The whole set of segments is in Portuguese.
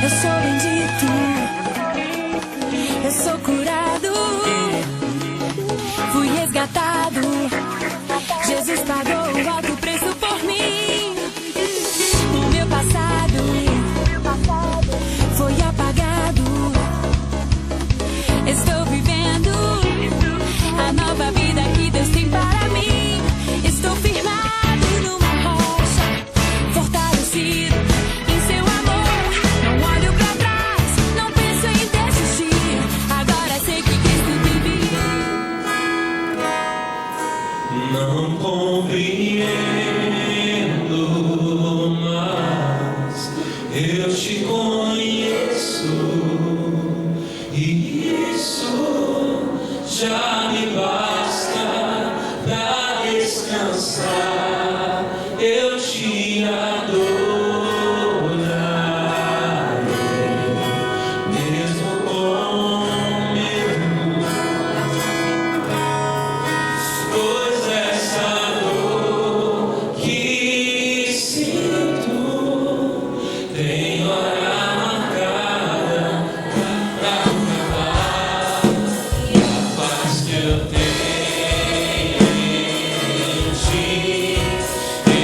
Eu sou bendito, eu sou curado, fui resgatado. Jesus pagou o alto preço por mim. O meu passado foi apagado. Estou vivendo a nova vida que Deus tem para mim. Estou firmado numa rocha, fortalecido em seu amor. Não olho pra trás, não penso em desistir. Agora sei que Cristo vive. Não compreendo, mas eu te conheço, e isso já me basta pra descansar. Eu te adorarei, mesmo com medo, pois essa dor que sinto tem hora marcada pra acabar. E a paz que eu tenho em ti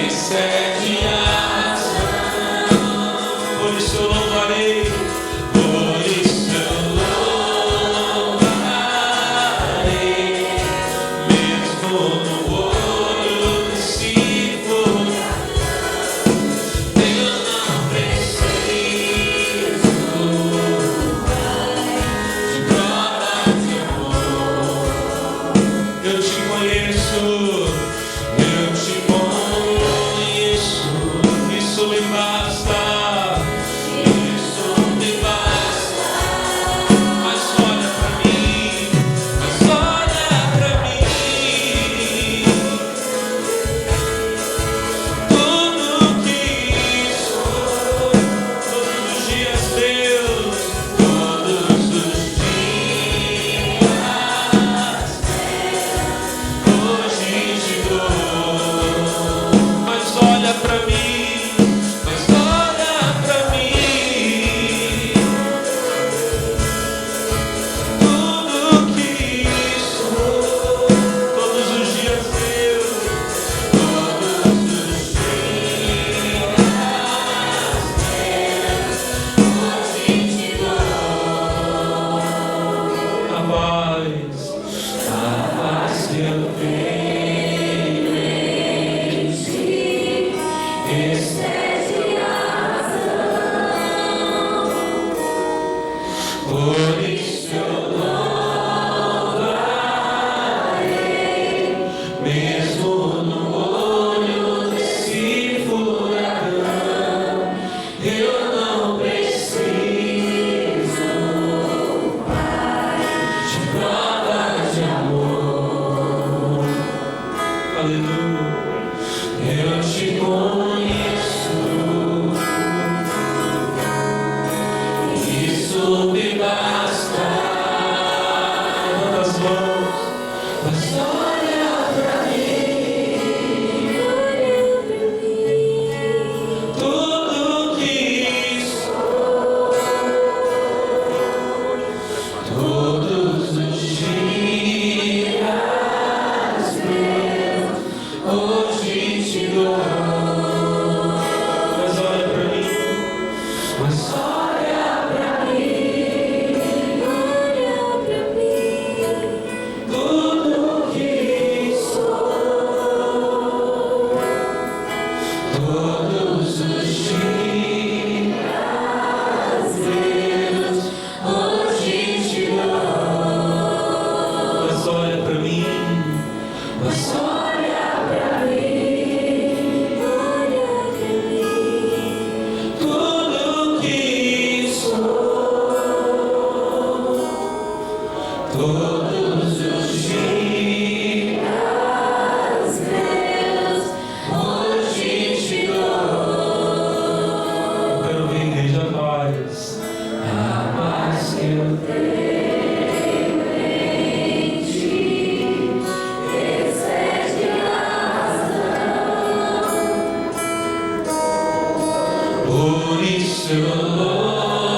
excede a razão. Por isso eu louvarei, por isso eu louvarei, mesmo no olho que se for. Eu não preciso de provas de amor. Eu te conheço, isso me basta, isso me basta. Mas olha pra mim, mas olha pra mim. Tudo que sou, todos os dias, Deus, todos os dias, hoje te dou. Mas olha pra mim, mas olha pra mim. Tudo que sou, todos os dias, Deus, todos os dias, hoje te dou. A paz que eu tenho em ti excede a razão. Por isso eu louvarei, mesmo no olho desse furacão. Eu não preciso de provas de amor. Aleluia. Eu te conheço, isso me basta. Levanta as mãos, mas olha pra mim. Tudo que sou, todos os dias, Deus, hoje te dou. Mas olha pra mim, mas olha pra mim. Tudo que sou, todos os dias, Deus, hoje te dou. Mas olha pra mim, mas olha pra mim. Tudo que sou, todos os dias, Deus, hoje te dou. Eu quero ver a igreja paz, a paz que eu tenho em ti excede a razão. Por isso eu louvo.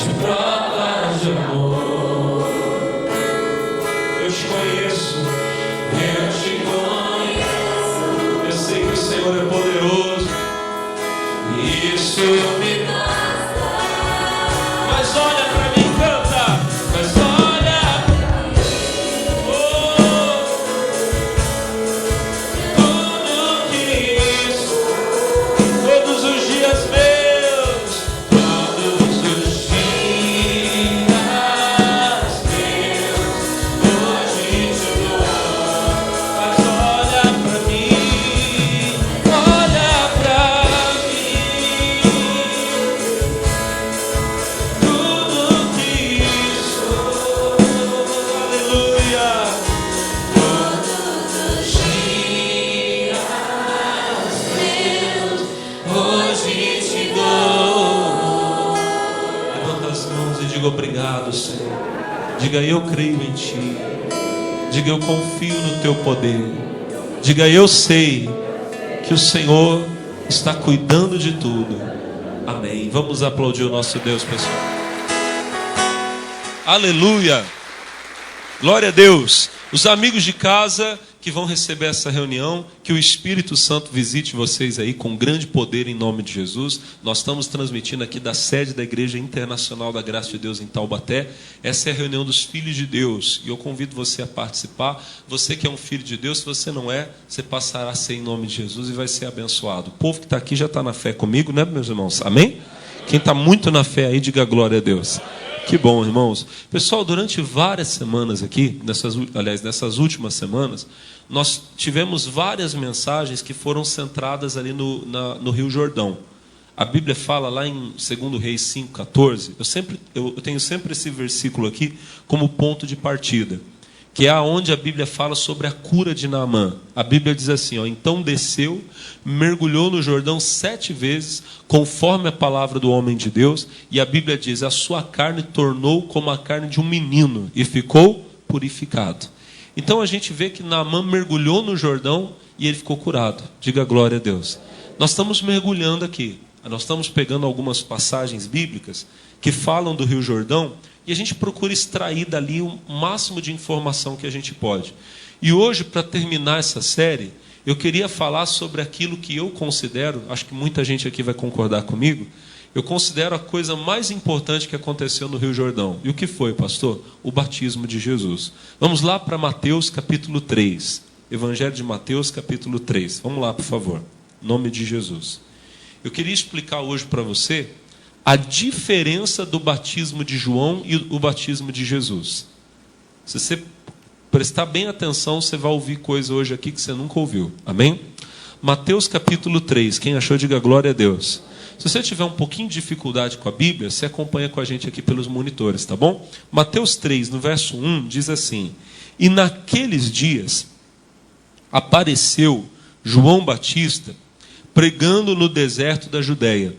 de provas de amor. Eu te conheço, eu te conheço. Eu sei que o Senhor é poderoso, isso me basta. Mas olha pra mim, canta. Mas olha, oh, tudo que isso, todos os dias meus, todos os dias meus, hoje te dou. Mas olha pra mim, olha pra mim, tudo que sou, aleluia. Todos os dias meus, hoje te dou. Levanta as mãos e diga obrigado, Senhor. Diga eu creio em Ti. Diga eu confio no Teu poder. Diga eu sei que o Senhor está cuidando de tudo. Amém. Vamos aplaudir o nosso Deus, pessoal. Aleluia. Glória a Deus. Os amigos de casa que vão receber essa reunião, que o Espírito Santo visite vocês aí com grande poder em nome de Jesus. Nós estamos transmitindo aqui da sede da Igreja Internacional da Graça de Deus em Taubaté. Essa é a reunião dos filhos de Deus e eu convido você a participar. Você que é um filho de Deus, se você não é, você passará a ser em nome de Jesus e vai ser abençoado. O povo que está aqui já está na fé comigo, né, meus irmãos? Amém? Quem está muito na fé aí, diga glória a Deus. Que bom, irmãos. Pessoal, durante várias semanas aqui, nessas últimas semanas, nós tivemos várias mensagens que foram centradas ali no Rio Jordão. A Bíblia fala lá em 2 Reis 5,14. Eu tenho sempre esse versículo aqui como ponto de partida, que é onde a Bíblia fala sobre a cura de Naamã. A Bíblia diz assim, ó, então desceu, mergulhou no Jordão 7 vezes, conforme a palavra do homem de Deus, e a Bíblia diz, a sua carne tornou como a carne de um menino, e ficou purificado. Então a gente vê que Naamã mergulhou no Jordão, e ele ficou curado. Diga glória a Deus. Nós estamos mergulhando aqui, nós estamos pegando algumas passagens bíblicas, que falam do Rio Jordão, e a gente procura extrair dali o máximo de informação que a gente pode. E hoje, para terminar essa série, eu queria falar sobre aquilo que eu considero, acho que muita gente aqui vai concordar comigo, eu considero a coisa mais importante que aconteceu no Rio Jordão. E o que foi, pastor? O batismo de Jesus. Vamos lá para Mateus capítulo 3. Evangelho de Mateus capítulo 3. Vamos lá, por favor. Em nome de Jesus. Eu queria explicar hoje para você a diferença do batismo de João e o batismo de Jesus. Se você prestar bem atenção, você vai ouvir coisa hoje aqui que você nunca ouviu. Amém? Mateus capítulo 3. Quem achou, diga glória a Deus. Se você tiver um pouquinho de dificuldade com a Bíblia, você acompanha com a gente aqui pelos monitores, tá bom? Mateus 3, no verso 1, diz assim: e naqueles dias apareceu João Batista pregando no deserto da Judeia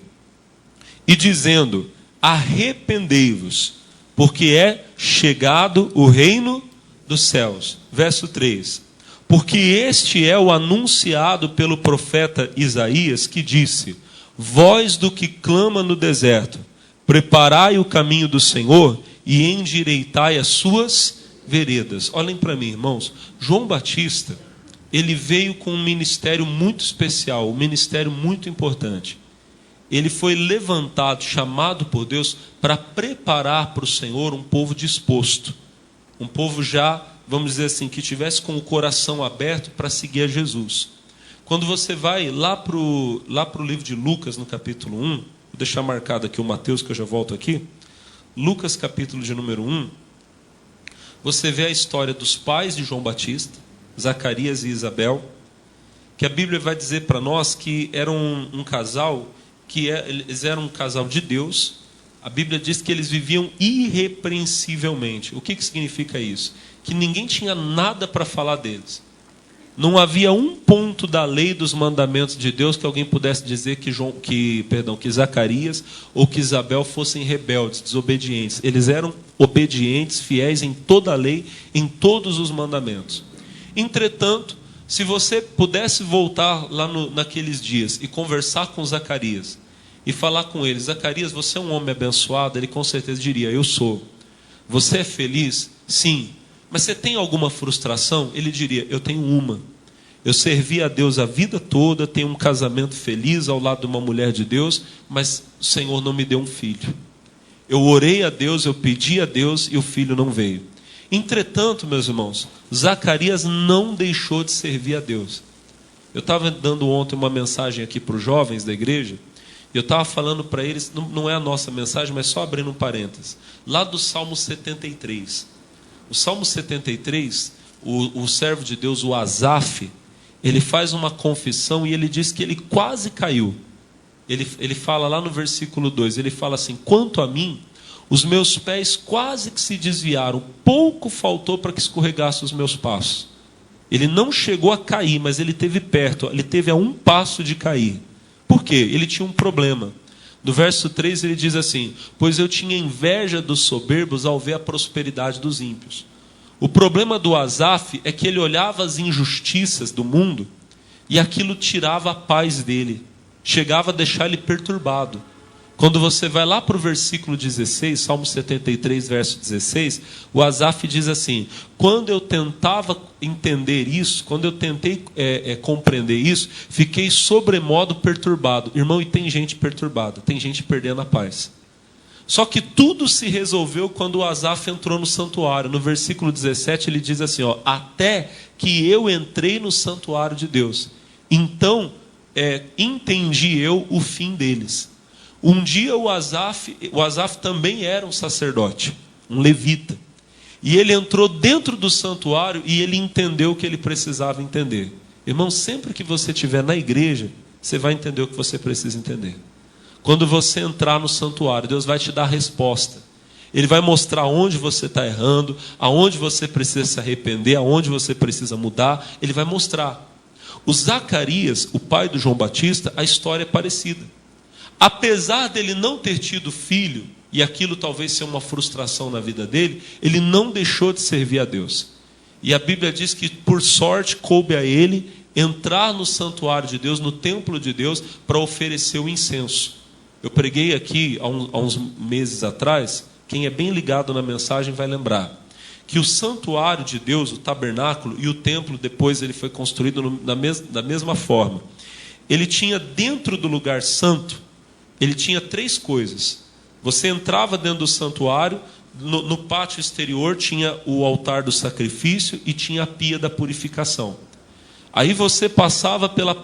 e dizendo, arrependei-vos, porque é chegado o reino dos céus. Verso 3. Porque este é o anunciado pelo profeta Isaías, que disse, voz do que clama no deserto, preparai o caminho do Senhor e endireitai as suas veredas. Olhem para mim, irmãos. João Batista, ele veio com um ministério muito especial, um ministério muito importante. Ele foi levantado, chamado por Deus, para preparar para o Senhor um povo disposto. Um povo já, vamos dizer assim, que tivesse com o coração aberto para seguir a Jesus. Quando você vai lá para o livro de Lucas, no capítulo 1, vou deixar marcado aqui o Mateus, que eu já volto aqui. Lucas, capítulo de número 1, você vê a história dos pais de João Batista, Zacarias e Isabel, que a Bíblia vai dizer para nós que eram um casal, eles eram um casal de Deus. A Bíblia diz que eles viviam irrepreensivelmente. O que significa isso? Que ninguém tinha nada para falar deles. Não havia um ponto da lei dos mandamentos de Deus que alguém pudesse dizer que Zacarias ou que Isabel fossem rebeldes, desobedientes. Eles eram obedientes, fiéis em toda a lei, em todos os mandamentos. Entretanto, se você pudesse voltar lá naqueles dias e conversar com Zacarias, e falar com ele: Zacarias, você é um homem abençoado? Ele com certeza diria: eu sou. Você é feliz? Sim. Mas você tem alguma frustração? Ele diria: eu tenho uma. Eu servi a Deus a vida toda, tenho um casamento feliz ao lado de uma mulher de Deus, mas o Senhor não me deu um filho. Eu orei a Deus, eu pedi a Deus e o filho não veio. Entretanto, meus irmãos, Zacarias não deixou de servir a Deus. Eu estava dando ontem uma mensagem aqui para os jovens da igreja, e eu estava falando para eles, não é a nossa mensagem, mas só abrindo um parênteses, lá do Salmo 73. O Salmo 73, o servo de Deus, o Asaf, ele faz uma confissão e ele diz que ele quase caiu. Ele fala lá no versículo 2, ele fala assim: quanto a mim, os meus pés quase que se desviaram, pouco faltou para que escorregasse os meus passos. Ele não chegou a cair, mas ele esteve perto, ele teve a um passo de cair. Por quê? Ele tinha um problema. No verso 3 ele diz assim: pois eu tinha inveja dos soberbos ao ver a prosperidade dos ímpios. O problema do Asaf é que ele olhava as injustiças do mundo e aquilo tirava a paz dele, chegava a deixar ele perturbado. Quando você vai lá para o versículo 16, Salmo 73, verso 16, o Asaf diz assim: quando eu tentava entender isso, quando eu tentei compreender isso, fiquei sobremodo perturbado. Irmão, e tem gente perturbada, tem gente perdendo a paz. Só que tudo se resolveu quando o Asaf entrou no santuário. No versículo 17 ele diz assim: até que eu entrei no santuário de Deus, então entendi eu o fim deles. Um dia o Asaf também era um sacerdote, um levita, e ele entrou dentro do santuário e ele entendeu o que ele precisava entender. Irmão, sempre que você estiver na igreja, você vai entender o que você precisa entender. Quando você entrar no santuário, Deus vai te dar a resposta. Ele vai mostrar onde você está errando, aonde você precisa se arrepender, aonde você precisa mudar. Ele vai mostrar. O Zacarias, o pai do João Batista, a história é parecida. Apesar dele não ter tido filho, e aquilo talvez seja uma frustração na vida dele, ele não deixou de servir a Deus. E a Bíblia diz que por sorte coube a ele entrar no santuário de Deus, no templo de Deus, para oferecer o incenso. Eu preguei aqui há uns meses atrás, quem é bem ligado na mensagem vai lembrar, que o santuário de Deus, o tabernáculo e o templo, depois ele foi construído da mesma forma. Ele tinha dentro do lugar santo, ele tinha 3 coisas. Você entrava dentro do santuário, no pátio exterior tinha o altar do sacrifício e tinha a pia da purificação. Aí você passava pela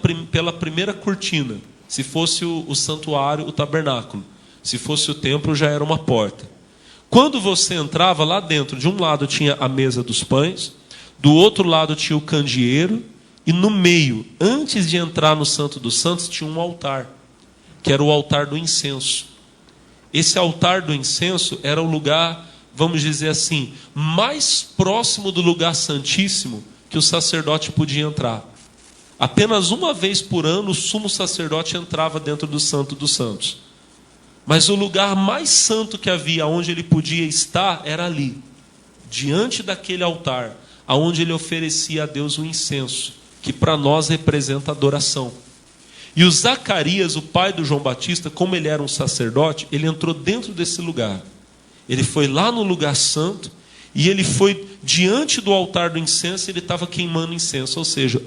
primeira cortina, se fosse o santuário, o tabernáculo. Se fosse o templo, já era uma porta. Quando você entrava lá dentro, de um lado tinha a mesa dos pães, do outro lado tinha o candeeiro, e no meio, antes de entrar no Santo dos Santos, tinha um altar, que era o altar do incenso. Esse altar do incenso era o lugar, vamos dizer assim, mais próximo do lugar santíssimo que o sacerdote podia entrar. Apenas uma vez por ano o sumo sacerdote entrava dentro do Santo dos Santos. Mas o lugar mais santo que havia, onde ele podia estar, era ali, diante daquele altar, aonde ele oferecia a Deus o incenso, que para nós representa adoração. E o Zacarias, o pai do João Batista, como ele era um sacerdote, ele entrou dentro desse lugar. Ele foi lá no lugar santo, e ele foi diante do altar do incenso, ele estava queimando incenso, ou seja,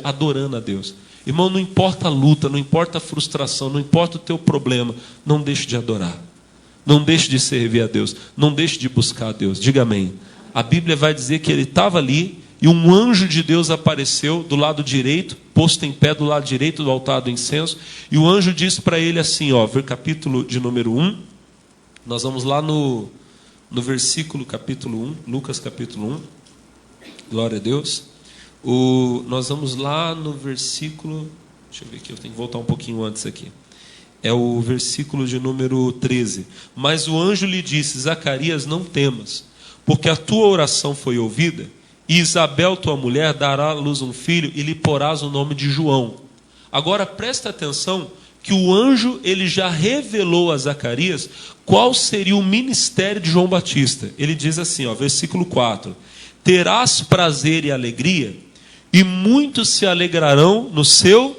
adorando a Deus. Irmão, não importa a luta, não importa a frustração, não importa o teu problema, não deixe de adorar. Não deixe de servir a Deus, não deixe de buscar a Deus. Diga amém. A Bíblia vai dizer que ele estava ali, e um anjo de Deus apareceu do lado direito, posto em pé do lado direito do altar do incenso, e o anjo disse para ele assim, capítulo de número 1, nós vamos lá no versículo capítulo 1, Lucas capítulo 1, glória a Deus. Nós vamos lá no versículo, deixa eu ver aqui, eu tenho que voltar um pouquinho antes aqui. É o versículo de número 13. Mas o anjo lhe disse: Zacarias, não temas, porque a tua oração foi ouvida, e Isabel, tua mulher, dará à luz um filho, e lhe porás o nome de João. Agora presta atenção, que o anjo ele já revelou a Zacarias qual seria o ministério de João Batista. Ele diz assim, versículo 4: terás prazer e alegria, e muitos se alegrarão no seu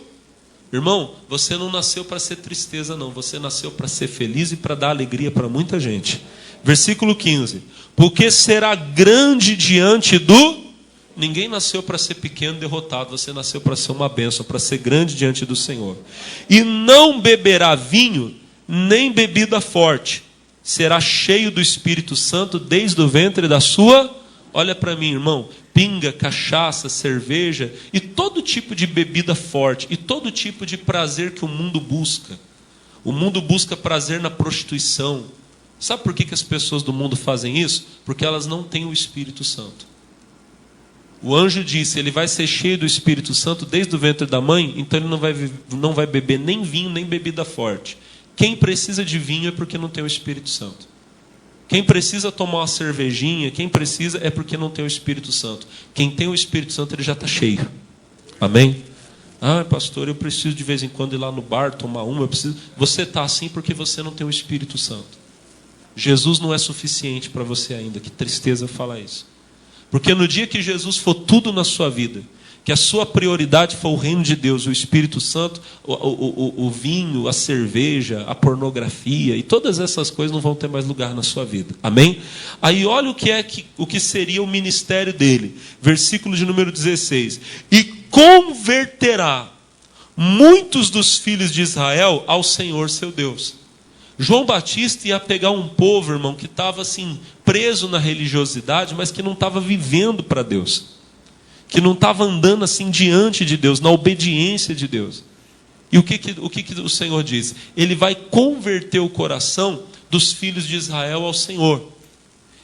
Irmão, você não nasceu para ser tristeza, não. Você nasceu para ser feliz e para dar alegria para muita gente. Versículo 15. Porque será grande diante do... Ninguém nasceu para ser pequeno e derrotado. Você nasceu para ser uma bênção, para ser grande diante do Senhor. E não beberá vinho, nem bebida forte. Será cheio do Espírito Santo desde o ventre da sua... Olha para mim, irmão. Pinga, cachaça, cerveja e todo tipo de bebida forte. E todo tipo de prazer que o mundo busca. O mundo busca prazer na prostituição. Sabe por que as pessoas do mundo fazem isso? Porque elas não têm o Espírito Santo. O anjo disse, ele vai ser cheio do Espírito Santo desde o ventre da mãe, então ele não vai beber nem vinho, nem bebida forte. Quem precisa de vinho é porque não tem o Espírito Santo. Quem precisa tomar uma cervejinha, quem precisa é porque não tem o Espírito Santo. Quem tem o Espírito Santo, ele já está cheio. Amém? Ah, pastor, eu preciso de vez em quando ir lá no bar, tomar uma. Você está assim porque você não tem o Espírito Santo. Jesus não é suficiente para você ainda. Que tristeza falar isso. Porque no dia que Jesus for tudo na sua vida, que a sua prioridade for o reino de Deus, o Espírito Santo, o vinho, a cerveja, a pornografia e todas essas coisas não vão ter mais lugar na sua vida. Amém? Aí olha o que seria o ministério dele. Versículo de número 16. E converterá muitos dos filhos de Israel ao Senhor seu Deus. João Batista ia pegar um povo, irmão, que estava assim, preso na religiosidade, mas que não estava vivendo para Deus. Que não estava andando assim diante de Deus, na obediência de Deus. E o que o Senhor diz? Ele vai converter o coração dos filhos de Israel ao Senhor.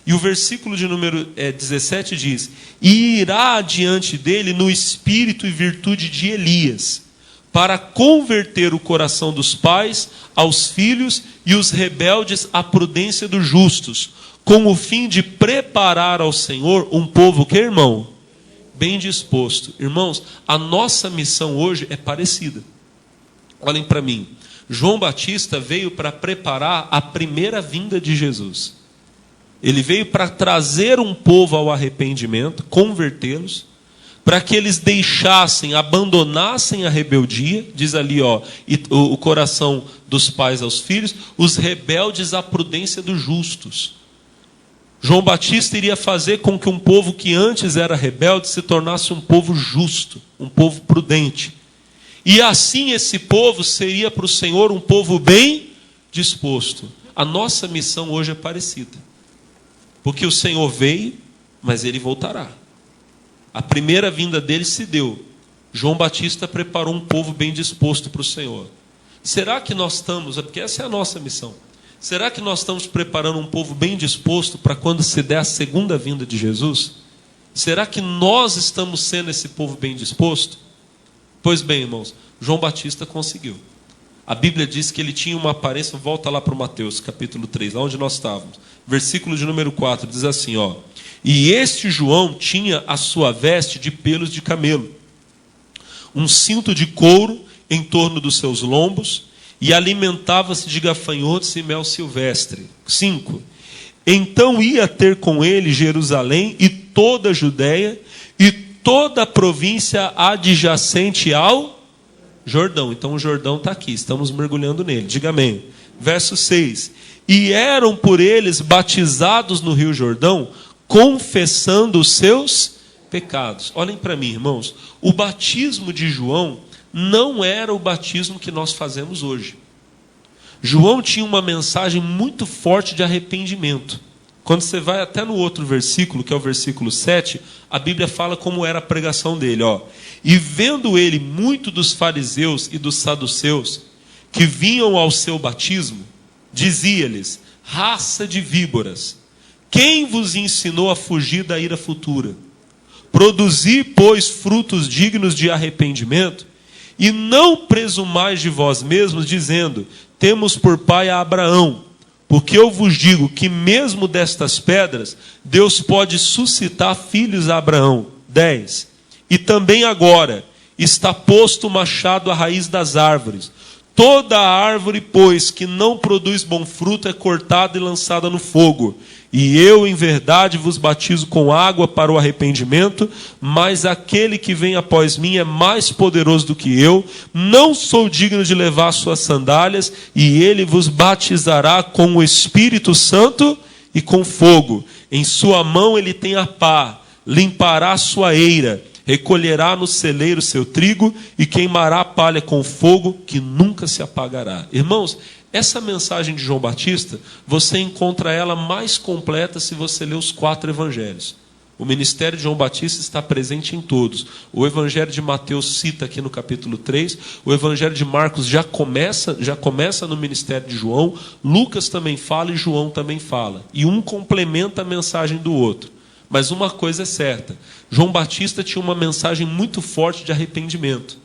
E o versículo de número 17 diz: e irá diante dele no espírito e virtude de Elias, para converter o coração dos pais aos filhos e os rebeldes à prudência dos justos, com o fim de preparar ao Senhor um povo que, irmão, bem disposto. Irmãos, a nossa missão hoje é parecida. Olhem para mim. João Batista veio para preparar a primeira vinda de Jesus. Ele veio para trazer um povo ao arrependimento, convertê-los, para que eles deixassem, abandonassem a rebeldia, diz ali, o coração dos pais aos filhos, os rebeldes à prudência dos justos. João Batista iria fazer com que um povo que antes era rebelde se tornasse um povo justo, um povo prudente. E assim esse povo seria para o Senhor um povo bem disposto. A nossa missão hoje é parecida. Porque o Senhor veio, mas ele voltará. A primeira vinda dele se deu. João Batista preparou um povo bem disposto para o Senhor. Será que nós estamos, porque essa é a nossa missão, será que nós estamos preparando um povo bem disposto para quando se der a segunda vinda de Jesus? Será que nós estamos sendo esse povo bem disposto? Pois bem, irmãos, João Batista conseguiu. A Bíblia diz que ele tinha uma aparência, volta lá para o Mateus, capítulo 3, lá onde nós estávamos. Versículo de número 4, diz assim, e este João tinha a sua veste de pelos de camelo, um cinto de couro em torno dos seus lombos, e alimentava-se de gafanhotos e mel silvestre. 5. Então ia ter com ele Jerusalém e toda a Judéia e toda a província adjacente ao Jordão. Então o Jordão está aqui, estamos mergulhando nele. Diga amém. Verso 6. E eram por eles batizados no rio Jordão, confessando os seus pecados. Olhem para mim, irmãos. O batismo de João não era o batismo que nós fazemos hoje. João tinha uma mensagem muito forte de arrependimento. Quando você vai até no outro versículo, que é o versículo 7, a Bíblia fala como era a pregação dele. E vendo ele muito dos fariseus e dos saduceus, que vinham ao seu batismo, dizia-lhes, raça de víboras, quem vos ensinou a fugir da ira futura? Produzi, pois, frutos dignos de arrependimento, e não presumais de vós mesmos, dizendo, temos por pai a Abraão, porque eu vos digo que mesmo destas pedras, Deus pode suscitar filhos a Abraão. 10. E também agora está posto o machado à raiz das árvores. Toda árvore, pois, que não produz bom fruto é cortada e lançada no fogo. E eu, em verdade, vos batizo com água para o arrependimento, mas aquele que vem após mim é mais poderoso do que eu. Não sou digno de levar suas sandálias, e ele vos batizará com o Espírito Santo e com fogo. Em sua mão ele tem a pá, limpará a sua eira, recolherá no celeiro seu trigo e queimará a palha com fogo que nunca se apagará. Irmãos, essa mensagem de João Batista, você encontra ela mais completa se você ler os 4 evangelhos. O ministério de João Batista está presente em todos. O evangelho de Mateus cita aqui no capítulo 3. O evangelho de Marcos já começa no ministério de João. Lucas também fala e João também fala. E um complementa a mensagem do outro. Mas uma coisa é certa. João Batista tinha uma mensagem muito forte de arrependimento.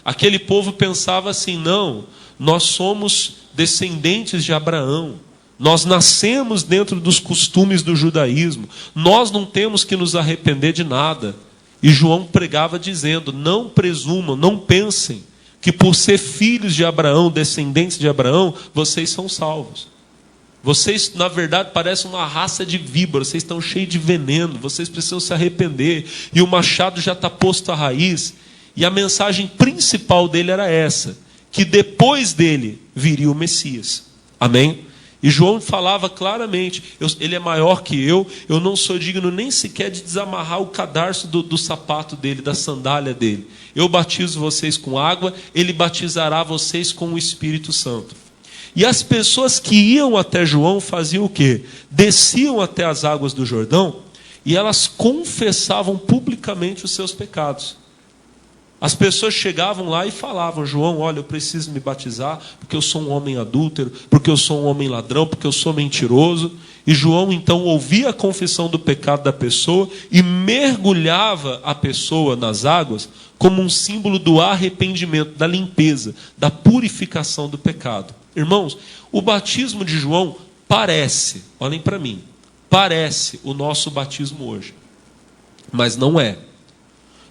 Aquele povo pensava assim, não, nós somos descendentes de Abraão. Nós nascemos dentro dos costumes do judaísmo. Nós não temos que nos arrepender de nada. E João pregava dizendo, não presumam, não pensem que por ser filhos de Abraão, descendentes de Abraão, vocês são salvos. Vocês, na verdade, parecem uma raça de víboras. Vocês estão cheios de veneno. Vocês precisam se arrepender. E o machado já está posto à raiz. E a mensagem principal dele era essa. Que depois dele viria o Messias. Amém? E João falava claramente. Ele é maior que eu. Eu não sou digno nem sequer de desamarrar o cadarço do sapato dele, da sandália dele. Eu batizo vocês com água. Ele batizará vocês com o Espírito Santo. E as pessoas que iam até João faziam o quê? Desciam até as águas do Jordão e elas confessavam publicamente os seus pecados. As pessoas chegavam lá e falavam, João, olha, eu preciso me batizar porque eu sou um homem adúltero, porque eu sou um homem ladrão, porque eu sou mentiroso. E João então ouvia a confissão do pecado da pessoa e mergulhava a pessoa nas águas como um símbolo do arrependimento, da limpeza, da purificação do pecado. Irmãos, o batismo de João parece, olhem para mim, parece o nosso batismo hoje, mas não é.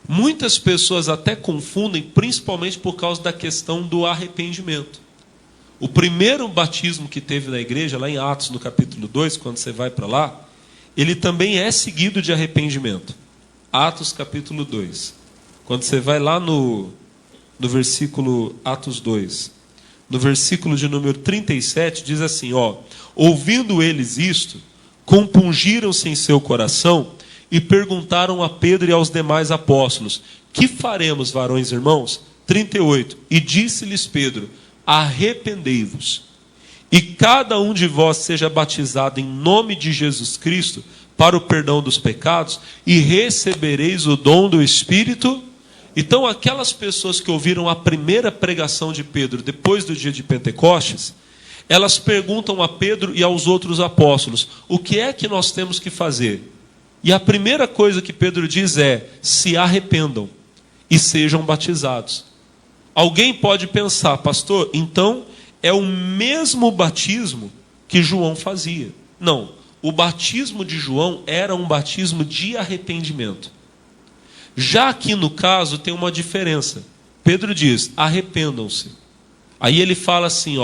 Muitas pessoas até confundem, principalmente por causa da questão do arrependimento. O primeiro batismo que teve na igreja, lá em Atos, no capítulo 2, quando você vai para lá, ele também é seguido de arrependimento. Atos, capítulo 2. Quando você vai lá no versículo, Atos 2, no versículo de número 37, diz assim, ouvindo eles isto, compungiram-se em seu coração e perguntaram a Pedro e aos demais apóstolos, que faremos, varões e irmãos? 38, e disse-lhes Pedro, arrependei-vos, e cada um de vós seja batizado em nome de Jesus Cristo, para o perdão dos pecados, e recebereis o dom do Espírito. Então aquelas pessoas que ouviram a primeira pregação de Pedro, depois do dia de Pentecostes, elas perguntam a Pedro e aos outros apóstolos, o que é que nós temos que fazer? E a primeira coisa que Pedro diz é, se arrependam e sejam batizados. Alguém pode pensar, pastor, então é o mesmo batismo que João fazia. Não, o batismo de João era um batismo de arrependimento. Já aqui no caso tem uma diferença. Pedro diz, arrependam-se. Aí ele fala assim,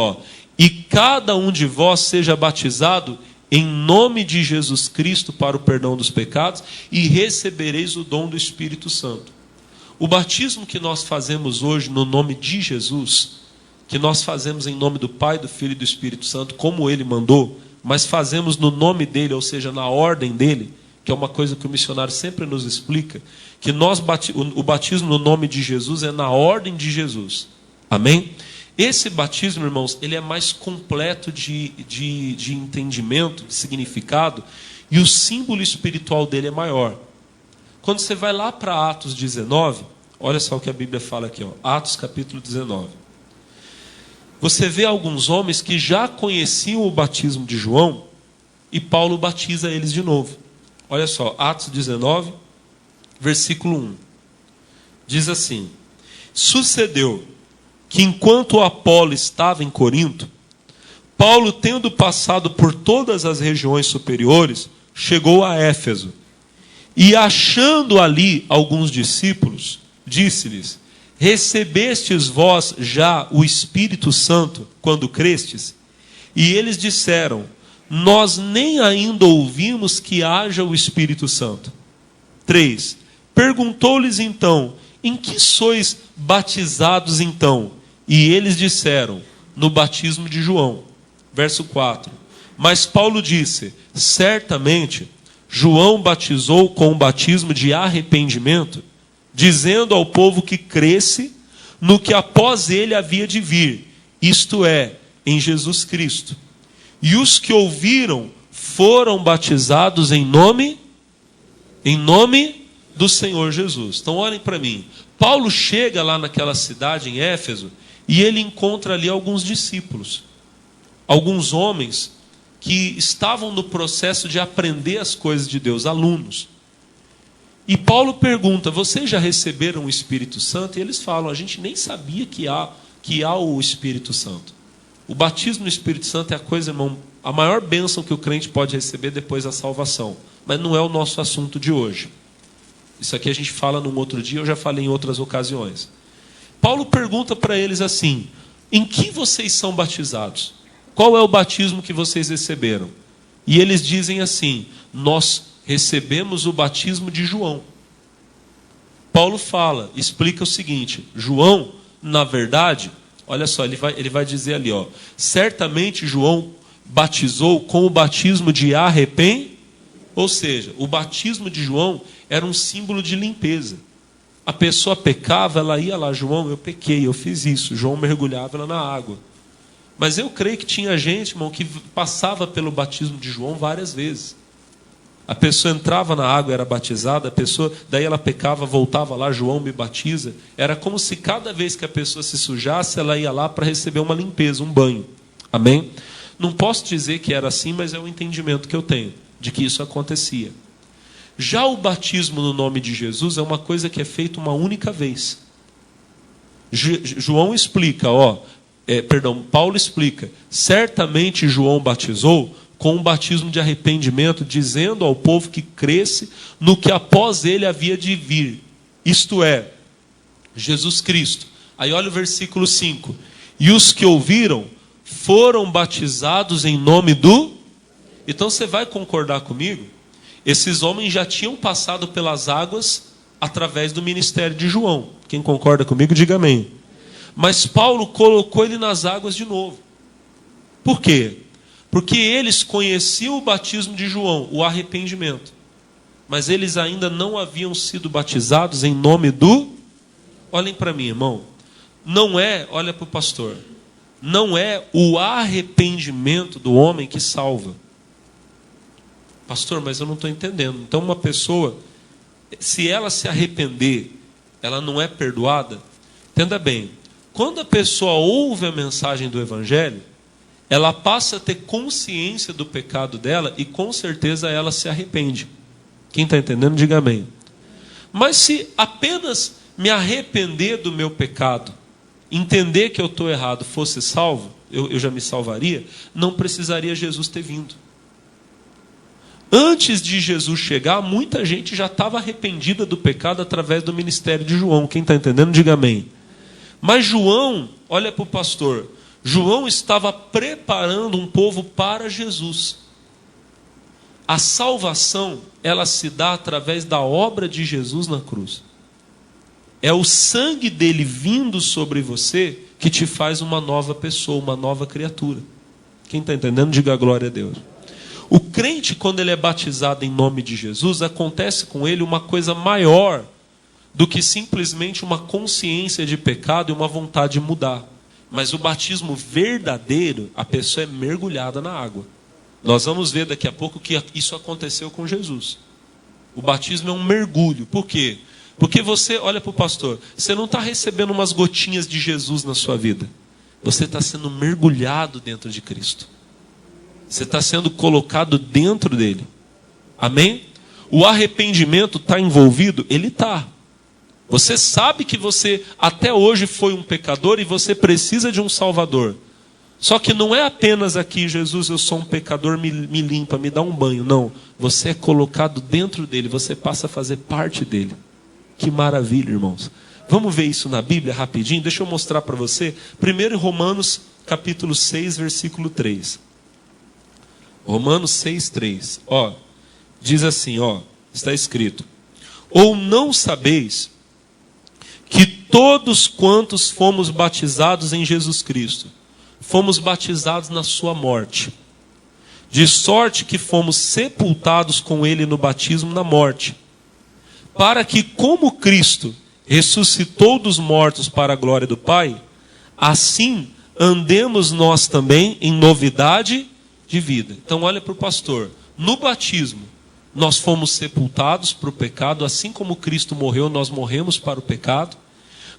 e cada um de vós seja batizado em nome de Jesus Cristo para o perdão dos pecados e recebereis o dom do Espírito Santo. O batismo que nós fazemos hoje no nome de Jesus, que nós fazemos em nome do Pai, do Filho e do Espírito Santo, como Ele mandou, mas fazemos no nome dEle, ou seja, na ordem dEle, que é uma coisa que o missionário sempre nos explica, que o batismo no nome de Jesus é na ordem de Jesus. Amém? Esse batismo, irmãos, ele é mais completo de entendimento, de significado, e o símbolo espiritual dele é maior. Quando você vai lá para Atos 19, olha só o que a Bíblia fala aqui, Atos capítulo 19. Você vê alguns homens que já conheciam o batismo de João, e Paulo batiza eles de novo. Olha só, Atos 19, versículo 1. Diz assim, sucedeu que enquanto o Apolo estava em Corinto, Paulo, tendo passado por todas as regiões superiores, chegou a Éfeso. E achando ali alguns discípulos, disse-lhes, recebestes vós já o Espírito Santo quando crestes? E eles disseram: nós nem ainda ouvimos que haja o Espírito Santo. 3. Perguntou-lhes então: em que sois batizados então? E eles disseram: no batismo de João. Verso 4. Mas Paulo disse: certamente João batizou com o batismo de arrependimento, dizendo ao povo que cresce no que após ele havia de vir, isto é, em Jesus Cristo. E os que ouviram foram batizados em nome do Senhor Jesus. Então olhem para mim. Paulo chega lá naquela cidade em Éfeso e ele encontra ali alguns discípulos, alguns homens que estavam no processo de aprender as coisas de Deus, alunos. E Paulo pergunta: vocês já receberam o Espírito Santo? E eles falam: a gente nem sabia que há o Espírito Santo. O batismo no Espírito Santo é a coisa, irmão, a maior bênção que o crente pode receber depois da salvação. Mas não é o nosso assunto de hoje. Isso aqui a gente fala num outro dia, eu já falei em outras ocasiões. Paulo pergunta para eles assim: em que vocês são batizados? Qual é o batismo que vocês receberam? E eles dizem assim: nós recebemos o batismo de João. Paulo explica o seguinte: João, na verdade, olha só, ele vai dizer ali, ó, certamente João batizou com o batismo de arrependimento. Ou seja, o batismo de João era um símbolo de limpeza. A pessoa pecava, ela ia lá: João, eu pequei, eu fiz isso. João mergulhava ela na água. Mas eu creio que tinha gente, irmão, que passava pelo batismo de João várias vezes. A pessoa entrava na água, era batizada, a pessoa, daí ela pecava, voltava lá: João me batiza. Era como se cada vez que a pessoa se sujasse, ela ia lá para receber uma limpeza, um banho. Amém? Não posso dizer que era assim, mas é o entendimento que eu tenho de que isso acontecia. Já o batismo no nome de Jesus é uma coisa que é feita uma única vez. João explica, Paulo explica: certamente João batizou com um batismo de arrependimento, dizendo ao povo que cresce no que após ele havia de vir, isto é, Jesus Cristo. Aí olha o versículo 5: e os que ouviram foram batizados em nome do... Então você vai concordar comigo? Esses homens já tinham passado pelas águas através do ministério de João. Quem concorda comigo, diga amém. Mas Paulo colocou ele nas águas de novo. Por quê? Porque eles conheciam o batismo de João, o arrependimento. Mas eles ainda não haviam sido batizados em nome do... Olhem para mim, irmão. Olha para o pastor. Não é o arrependimento do homem que salva. Pastor, mas eu não estou entendendo. Então uma pessoa, se ela se arrepender, ela não é perdoada? Entenda bem. Quando a pessoa ouve a mensagem do Evangelho, ela passa a ter consciência do pecado dela e com certeza ela se arrepende. Quem está entendendo, diga amém. Mas se apenas me arrepender do meu pecado, entender que eu estou errado, fosse salvo, eu já me salvaria, não precisaria Jesus ter vindo. Antes de Jesus chegar, muita gente já estava arrependida do pecado através do ministério de João. Quem está entendendo, diga amém. Mas João, olha para o pastor, João estava preparando um povo para Jesus. A salvação, ela se dá através da obra de Jesus na cruz. É o sangue dele vindo sobre você que te faz uma nova pessoa, uma nova criatura. Quem está entendendo, diga glória a Deus. O crente, quando ele é batizado em nome de Jesus, acontece com ele uma coisa maior do que simplesmente uma consciência de pecado e uma vontade de mudar. Mas o batismo verdadeiro, a pessoa é mergulhada na água. Nós vamos ver daqui a pouco que isso aconteceu com Jesus. O batismo é um mergulho. Por quê? Porque você, olha para o pastor, você não está recebendo umas gotinhas de Jesus na sua vida. Você está sendo mergulhado dentro de Cristo. Você está sendo colocado dentro dele. Amém? O arrependimento está envolvido? Ele está. Você sabe que você até hoje foi um pecador e você precisa de um Salvador. Só que não é apenas aqui: Jesus, eu sou um pecador, me limpa, me dá um banho. Não, você é colocado dentro dele, você passa a fazer parte dele. Que maravilha, irmãos. Vamos ver isso na Bíblia rapidinho? Deixa eu mostrar para você. Primeiro em Romanos capítulo 6, versículo 3. Romanos 6, 3. Ó, diz assim, ó, está escrito: ou não sabeis que todos quantos fomos batizados em Jesus Cristo, fomos batizados na sua morte, de sorte que fomos sepultados com ele no batismo na morte, para que, como Cristo ressuscitou dos mortos para a glória do Pai, assim andemos nós também em novidade de vida. Então olha para o pastor. No batismo, nós fomos sepultados para o pecado, assim como Cristo morreu, nós morremos para o pecado.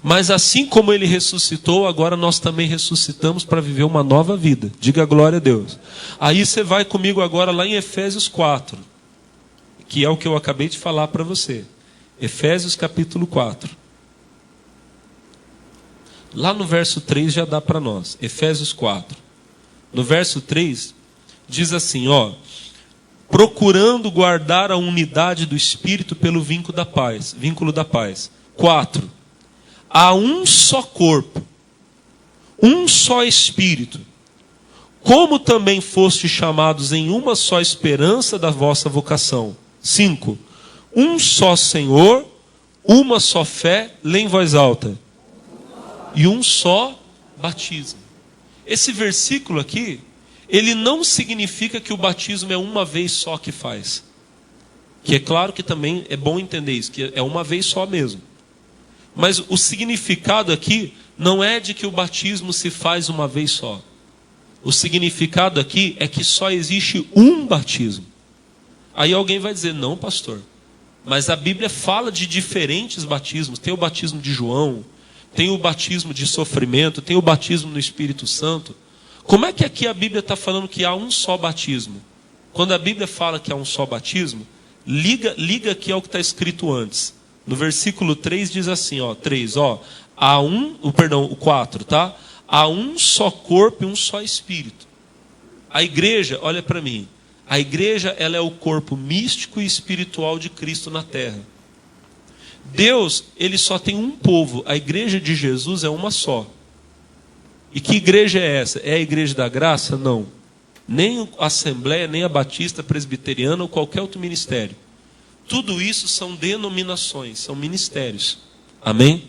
Mas assim como ele ressuscitou, agora nós também ressuscitamos para viver uma nova vida. Diga glória a Deus. Aí você vai comigo agora lá em Efésios 4, que é o que eu acabei de falar para você. Efésios capítulo 4. Lá no verso 3 já dá para nós. Efésios 4. No verso 3 diz assim, ó: procurando guardar a unidade do Espírito pelo vínculo da paz. 4. Há um só corpo, um só Espírito, como também fostes chamados em uma só esperança da vossa vocação. 5. Um só Senhor, uma só fé, lê em voz alta, e um só batismo. Esse versículo aqui, ele não significa que o batismo é uma vez só que faz. Que é claro que também é bom entender isso, que é uma vez só mesmo. Mas o significado aqui não é de que o batismo se faz uma vez só. O significado aqui é que só existe um batismo. Aí alguém vai dizer, não, pastor, mas a Bíblia fala de diferentes batismos. Tem o batismo de João, tem o batismo de sofrimento, tem o batismo no Espírito Santo. Como é que aqui a Bíblia está falando que há um só batismo? Quando a Bíblia fala que há um só batismo, liga aqui ao que está escrito antes. No versículo 3 diz assim, ó, 3, ó, o 4, tá? Há um só corpo e um só Espírito. A igreja, olha para mim, a igreja, ela é o corpo místico e espiritual de Cristo na terra. Deus, ele só tem um povo, a igreja de Jesus é uma só. E que igreja é essa? É a igreja da graça? Não. Nem a Assembleia, nem a Batista, Presbiteriana ou qualquer outro ministério. Tudo isso são denominações, são ministérios. Amém?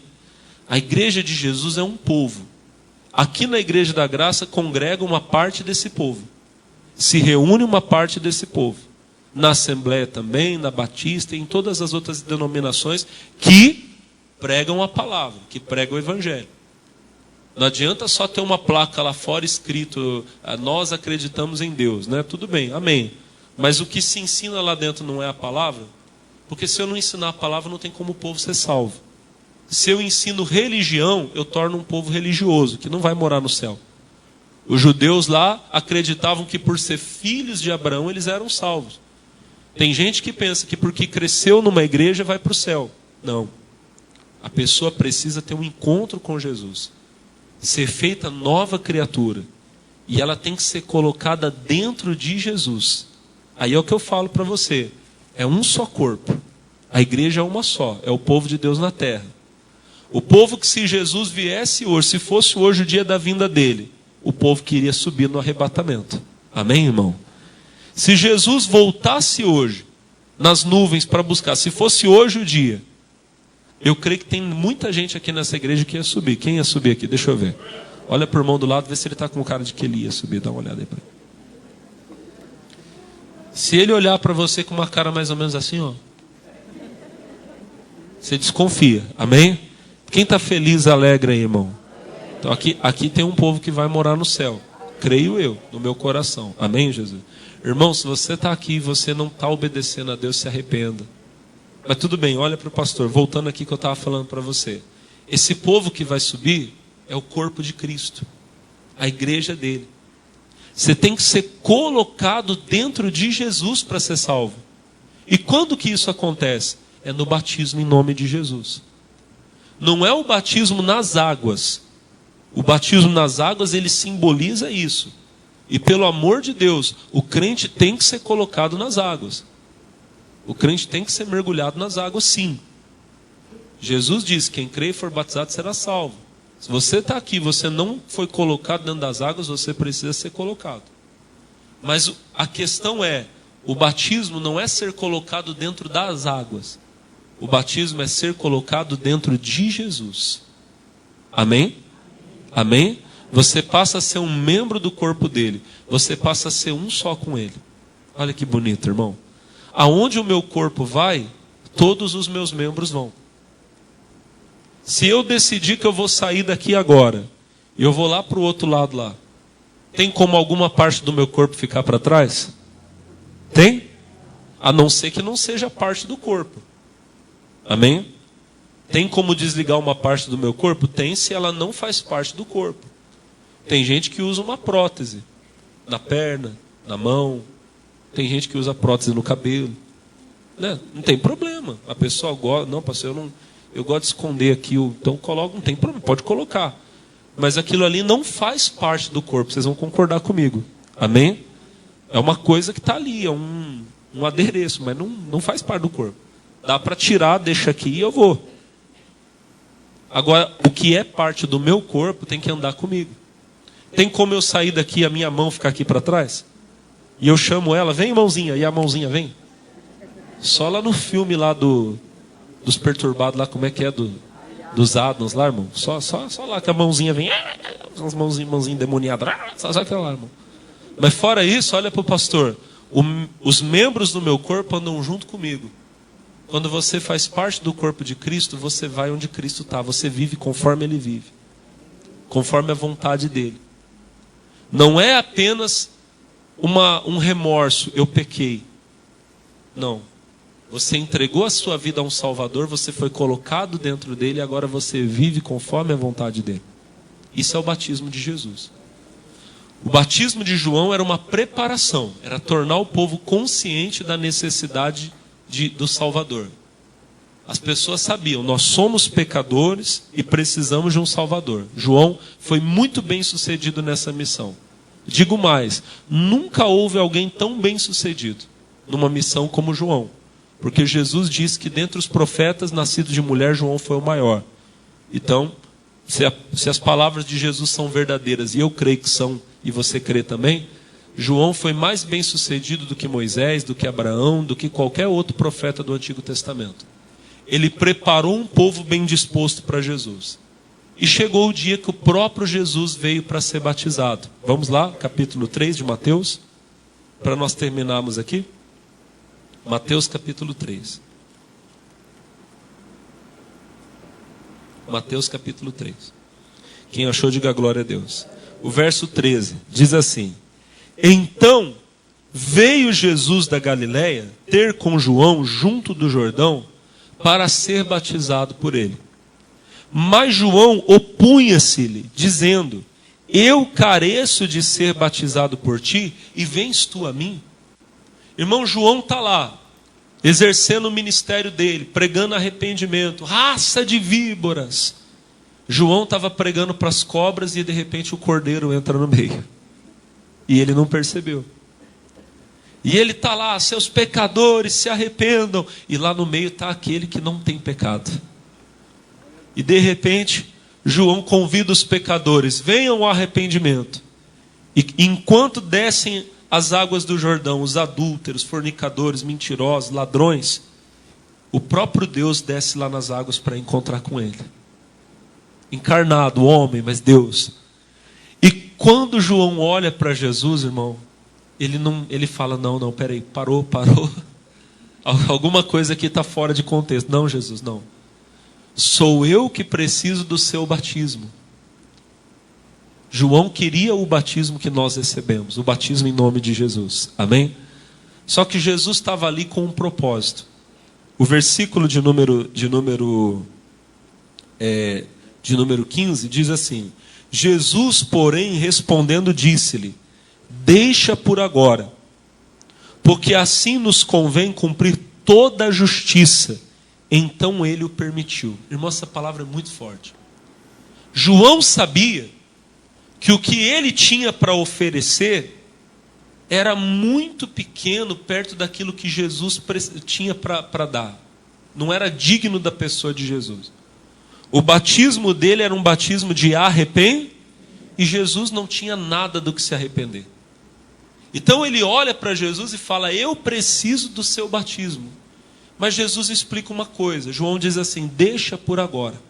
A igreja de Jesus é um povo. Aqui na igreja da graça congrega uma parte desse povo. Se reúne uma parte desse povo. Na Assembleia também, na Batista e em todas as outras denominações que pregam a palavra, que pregam o Evangelho. Não adianta só ter uma placa lá fora escrito, nós acreditamos em Deus, né? Tudo bem, amém. Mas o que se ensina lá dentro não é a palavra? Porque se eu não ensinar a palavra, não tem como o povo ser salvo. Se eu ensino religião, eu torno um povo religioso, que não vai morar no céu. Os judeus lá acreditavam que por ser filhos de Abraão, eles eram salvos. Tem gente que pensa que porque cresceu numa igreja, vai para o céu. Não. A pessoa precisa ter um encontro com Jesus. Ser feita nova criatura. E ela tem que ser colocada dentro de Jesus. Aí é o que eu falo para você. É um só corpo. A igreja é uma só. É o povo de Deus na terra. O povo que, se Jesus viesse hoje, se fosse hoje o dia da vinda dele, o povo que iria subir no arrebatamento. Amém, irmão? Se Jesus voltasse hoje nas nuvens para buscar, se fosse hoje o dia, eu creio que tem muita gente aqui nessa igreja que ia subir. Quem ia subir aqui? Deixa eu ver. Olha para o irmão do lado, vê se ele está com cara de que ele ia subir. Dá uma olhada aí para ele. Se ele olhar para você com uma cara mais ou menos assim, ó, você desconfia. Amém? Quem está feliz, alegre aí, irmão? Então aqui tem um povo que vai morar no céu. Creio eu, no meu coração. Amém, Jesus? Irmão, se você está aqui e você não está obedecendo a Deus, se arrependa. Mas tudo bem, olha para o pastor. Voltando aqui que eu estava falando para você. Esse povo que vai subir é o corpo de Cristo. A igreja dele. Você tem que ser colocado dentro de Jesus para ser salvo. E quando que isso acontece? É no batismo em nome de Jesus. Não é o batismo nas águas. O batismo nas águas, ele simboliza isso. E pelo amor de Deus, o crente tem que ser colocado nas águas. O crente tem que ser mergulhado nas águas, sim. Jesus disse, quem crê e for batizado será salvo. Se você está aqui, você não foi colocado dentro das águas, você precisa ser colocado. Mas a questão é, o batismo não é ser colocado dentro das águas. O batismo é ser colocado dentro de Jesus. Amém? Amém? Você passa a ser um membro do corpo dele. Você passa a ser um só com ele. Olha que bonito, irmão. Aonde o meu corpo vai, todos os meus membros vão. Se eu decidir que eu vou sair daqui agora, e eu vou lá para o outro lado lá, tem como alguma parte do meu corpo ficar para trás? Tem? A não ser que não seja parte do corpo. Amém? Tem como desligar uma parte do meu corpo? Tem, se ela não faz parte do corpo. Tem gente que usa uma prótese na perna, na mão. Tem gente que usa prótese no cabelo, né? Não tem problema. A pessoa gosta, não, pastor, eu gosto de esconder aqui, então coloca, não tem problema, pode colocar. Mas aquilo ali não faz parte do corpo, vocês vão concordar comigo. Amém? É uma coisa que está ali, é um adereço, mas não faz parte do corpo. Dá para tirar, deixa aqui e eu vou. Agora, o que é parte do meu corpo tem que andar comigo. Tem como eu sair daqui e a minha mão ficar aqui para trás? E eu chamo ela, vem mãozinha, e a mãozinha vem? Só lá no filme lá dos perturbados, lá como é que é, dos Adams lá, irmão. Só lá que a mãozinha vem, as mãozinhas endemoniadas, só aquela lá, irmão. Mas fora isso, olha para o pastor, os membros do meu corpo andam junto comigo. Quando você faz parte do corpo de Cristo, você vai onde Cristo está, você vive conforme Ele vive, conforme a vontade dEle. Não é apenas um remorso, eu pequei. Não. Você entregou a sua vida a um Salvador, você foi colocado dentro dele e agora você vive conforme a vontade dele. Isso é o batismo de Jesus. O batismo de João era uma preparação, era tornar o povo consciente da necessidade do Salvador. As pessoas sabiam, nós somos pecadores e precisamos de um Salvador. João foi muito bem sucedido nessa missão. Digo mais, nunca houve alguém tão bem sucedido numa missão como João. Porque Jesus disse que dentre os profetas nascidos de mulher, João foi o maior. Então, se as palavras de Jesus são verdadeiras, e eu creio que são, e você crê também, João foi mais bem sucedido do que Moisés, do que Abraão, do que qualquer outro profeta do Antigo Testamento. Ele preparou um povo bem disposto para Jesus. E chegou o dia que o próprio Jesus veio para ser batizado. Vamos lá, capítulo 3 de Mateus, para nós terminarmos aqui. Mateus capítulo 3. Mateus capítulo 3. Quem achou, diga glória a Deus. O verso 13 diz assim: Então veio Jesus da Galiléia ter com João junto do Jordão para ser batizado por ele. Mas João opunha-se-lhe, dizendo: Eu careço de ser batizado por ti, e vens tu a mim? Irmão, João está lá, exercendo o ministério dele, pregando arrependimento, raça de víboras. João estava pregando para as cobras e de repente o cordeiro entra no meio. E ele não percebeu. E ele está lá, seus pecadores se arrependam. E lá no meio está aquele que não tem pecado. E de repente, João convida os pecadores, venham ao arrependimento. E enquanto descem as águas do Jordão, os adúlteros, fornicadores, mentirosos, ladrões, o próprio Deus desce lá nas águas para encontrar com ele. Encarnado, homem, mas Deus. E quando João olha para Jesus, irmão, ele fala, não, peraí, parou. Alguma coisa aqui está fora de contexto. Não, Jesus, não. Sou eu que preciso do seu batismo. João queria o batismo que nós recebemos, o batismo em nome de Jesus. Amém? Só que Jesus estava ali com um propósito. O versículo de número 15 diz assim: Jesus, porém, respondendo, disse-lhe: Deixa por agora, porque assim nos convém cumprir toda a justiça. Então ele o permitiu. Irmão, essa palavra é muito forte. João sabia que o que ele tinha para oferecer era muito pequeno perto daquilo que Jesus tinha para dar. não era digno da pessoa de Jesus. O batismo dele era um batismo de arrependimento, e Jesus não tinha nada do que se arrepender. Então ele olha para Jesus e fala: eu preciso do seu batismo. Mas Jesus explica uma coisa. João diz assim: deixa por agora,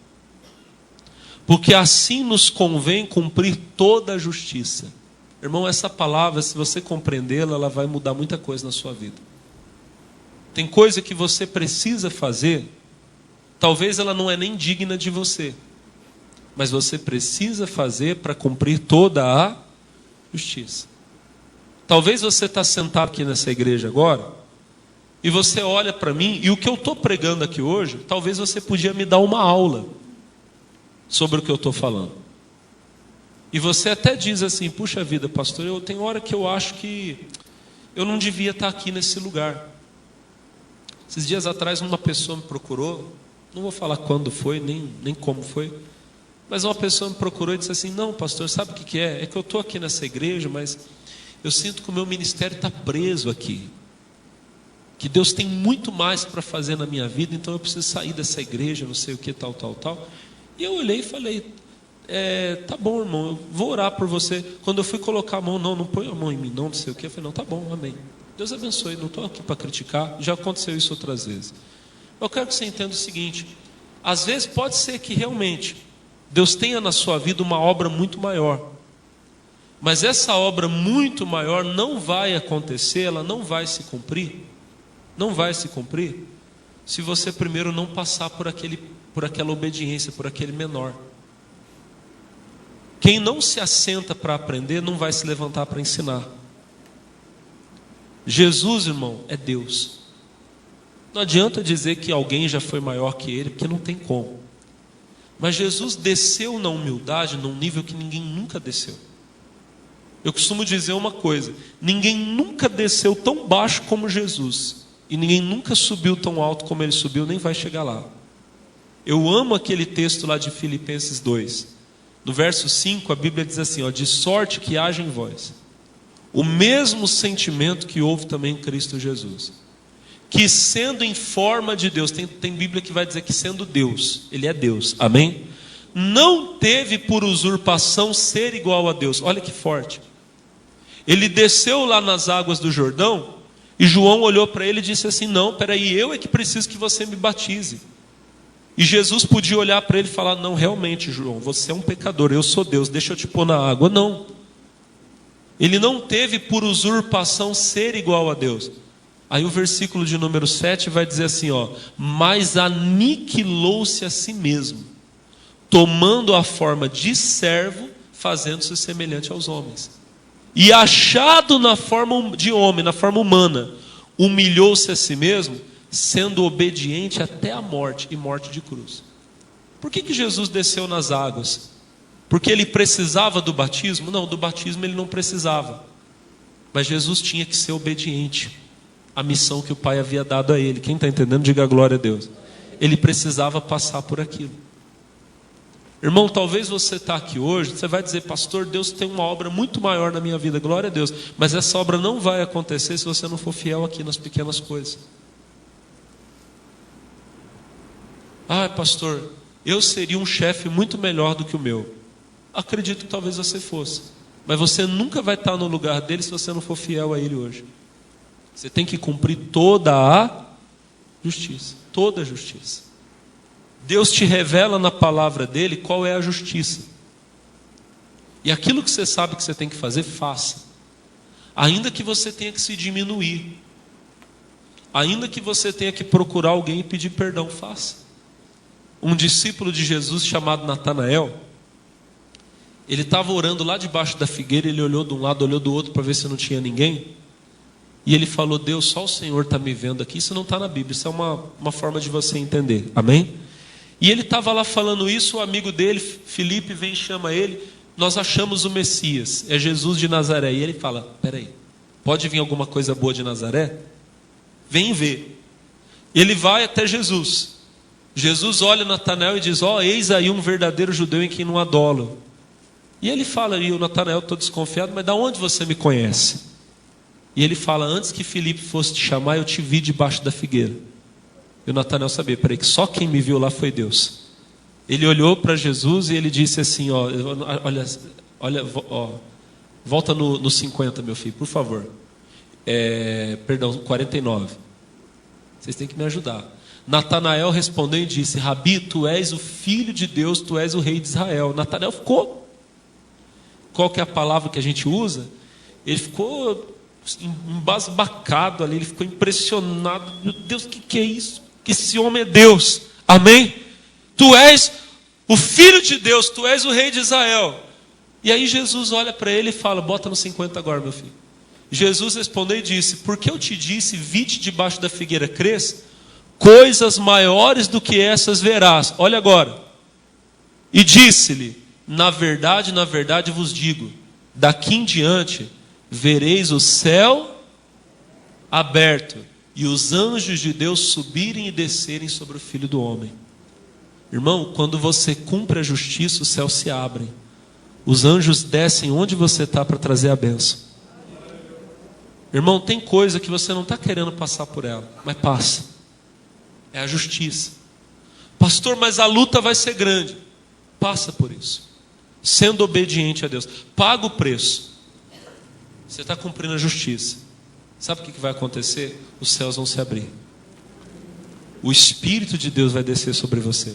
porque assim nos convém cumprir toda a justiça. Irmão, essa palavra, se você compreendê-la, ela vai mudar muita coisa na sua vida. Tem coisa que você precisa fazer, talvez ela não é nem digna de você, mas você precisa fazer para cumprir toda a justiça. Talvez você está sentado aqui nessa igreja agora, e você olha para mim, e o que eu estou pregando aqui hoje, talvez você podia me dar uma aula sobre o que eu estou falando. E você até diz assim: puxa vida, pastor, eu tenho hora que eu acho que eu não devia estar aqui nesse lugar. Esses dias atrás uma pessoa me procurou, não vou falar quando foi, nem como foi, mas uma pessoa me procurou e disse assim: não, pastor, sabe o que é? É que eu estou aqui nessa igreja, mas eu sinto que o meu ministério está preso aqui, que Deus tem muito mais para fazer na minha vida, então eu preciso sair dessa igreja, não sei o que, tal. E eu olhei e falei: tá bom, irmão, eu vou orar por você. Quando eu fui colocar a mão, não põe a mão em mim, não sei o que, eu falei: não, tá bom, amém, Deus abençoe, não estou aqui para criticar, já aconteceu isso outras vezes. Eu quero que você entenda o seguinte: às vezes pode ser que realmente Deus tenha na sua vida uma obra muito maior, mas essa obra muito maior não vai acontecer, ela não vai se cumprir, se você primeiro não passar por aquela obediência, por aquele menor. Quem não se assenta para aprender, não vai se levantar para ensinar. Jesus, irmão, é Deus. Não adianta dizer que alguém já foi maior que ele, porque não tem como. Mas Jesus desceu na humildade num nível que ninguém nunca desceu. Eu costumo dizer uma coisa: ninguém nunca desceu tão baixo como Jesus, e ninguém nunca subiu tão alto como ele subiu, nem vai chegar lá. Eu amo aquele texto lá de Filipenses 2. No verso 5, a Bíblia diz assim: de sorte que haja em vós o mesmo sentimento que houve também em Cristo Jesus, que sendo em forma de Deus, tem Bíblia que vai dizer que sendo Deus, ele é Deus, amém? Não teve por usurpação ser igual a Deus. Olha que forte. Ele desceu lá nas águas do Jordão, e João olhou para ele e disse assim: não, peraí, eu é que preciso que você me batize. E Jesus podia olhar para ele e falar: não, realmente, João, você é um pecador, eu sou Deus, deixa eu te pôr na água. Não. Ele não teve por usurpação ser igual a Deus. Aí o versículo de número 7 vai dizer assim: mas aniquilou-se a si mesmo, tomando a forma de servo, fazendo-se semelhante aos homens. E achado na forma de homem, na forma humana, humilhou-se a si mesmo, sendo obediente até a morte, e morte de cruz. Por que Jesus desceu nas águas? Porque ele precisava do batismo? Não, do batismo ele não precisava. Mas Jesus tinha que ser obediente à missão que o Pai havia dado a ele. Quem está entendendo, diga glória a Deus. Ele precisava passar por aquilo. Irmão, talvez você está aqui hoje, você vai dizer: pastor, Deus tem uma obra muito maior na minha vida, glória a Deus. Mas essa obra não vai acontecer se você não for fiel aqui nas pequenas coisas. Ah, pastor, eu seria um chefe muito melhor do que o meu. Acredito que talvez você fosse, mas você nunca vai estar no lugar dele se você não for fiel a ele hoje. Você tem que cumprir toda a justiça, toda a justiça. Deus te revela na palavra dele qual é a justiça, e aquilo que você sabe que você tem que fazer, faça. Ainda que você tenha que se diminuir, ainda que você tenha que procurar alguém e pedir perdão, faça. Um discípulo de Jesus chamado Natanael, ele estava orando lá debaixo da figueira. Ele olhou de um lado, olhou do outro para ver se não tinha ninguém, e ele falou: Deus, só o Senhor está me vendo aqui. Isso não está na Bíblia, isso é uma forma de você entender, amém? E ele estava lá falando isso, o amigo dele, Filipe, vem e chama ele: nós achamos o Messias, é Jesus de Nazaré. E ele fala: peraí, pode vir alguma coisa boa de Nazaré? Vem ver. Ele vai até Jesus. Jesus olha Natanael e diz: eis aí um verdadeiro judeu em quem não há dolo. E ele fala, e o Natanael, estou desconfiado: mas de onde você me conhece? E ele fala: antes que Filipe fosse te chamar, eu te vi debaixo da figueira. E o Natanael sabia, peraí, que só quem me viu lá foi Deus. Ele olhou para Jesus e ele disse assim, olha, volta no 50, meu filho, por favor. Perdão, 49. Vocês têm que me ajudar. Natanael respondeu e disse, Rabi, tu és o filho de Deus, tu és o rei de Israel. Natanael ficou, qual que é a palavra que a gente usa? Ele ficou embasbacado ali, ele ficou impressionado. Meu Deus, o que é isso? Que esse homem é Deus, amém? Tu és o filho de Deus, tu és o rei de Israel. E aí Jesus olha para ele e fala, bota no 50 agora, meu filho. Jesus respondeu e disse, porque eu te disse, vite debaixo da figueira cresça, coisas maiores do que essas verás. Olha agora. E disse-lhe, na verdade vos digo, daqui em diante vereis o céu aberto e os anjos de Deus subirem e descerem sobre o Filho do Homem. Irmão, quando você cumpre a justiça, os céus se abrem. Os anjos descem onde você está para trazer a bênção. Irmão, tem coisa que você não está querendo passar por ela, mas passa. É a justiça. Pastor, mas a luta vai ser grande. Passa por isso. Sendo obediente a Deus. Paga o preço. Você está cumprindo a justiça. Sabe o que vai acontecer? Os céus vão se abrir. O Espírito de Deus vai descer sobre você.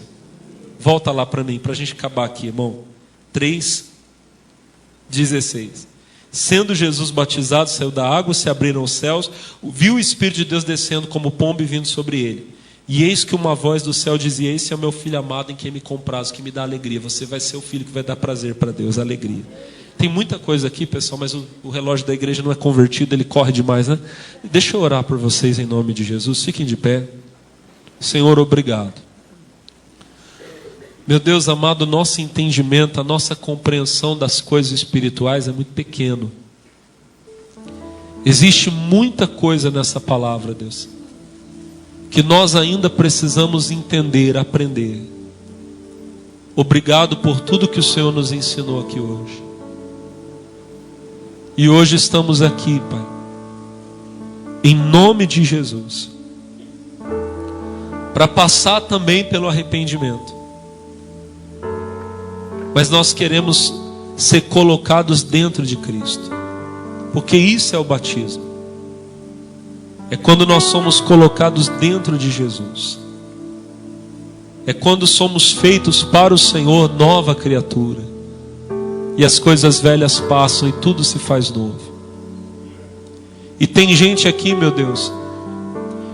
Volta lá para mim, para a gente acabar aqui, irmão. 3:16. Sendo Jesus batizado, saiu da água, se abriram os céus, viu o Espírito de Deus descendo como pombo e vindo sobre ele. E eis que uma voz do céu dizia, esse é o meu filho amado em quem me comprazo, que me dá alegria. Você vai ser o filho que vai dar prazer para Deus, alegria. Tem muita coisa aqui, pessoal, mas o relógio da igreja não é convertido, ele corre demais, né? Deixa eu orar por vocês em nome de Jesus. Fiquem de pé. Senhor, obrigado. Meu Deus amado, nosso entendimento, a nossa compreensão das coisas espirituais é muito pequeno. Existe muita coisa nessa palavra, Deus, que nós ainda precisamos entender, aprender. Obrigado por tudo que o Senhor nos ensinou aqui hoje. E hoje estamos aqui, Pai, em nome de Jesus, para passar também pelo arrependimento. Mas nós queremos ser colocados dentro de Cristo, porque isso é o batismo. É quando nós somos colocados dentro de Jesus. É quando somos feitos para o Senhor nova criatura. E as coisas velhas passam e tudo se faz novo. E tem gente aqui, meu Deus,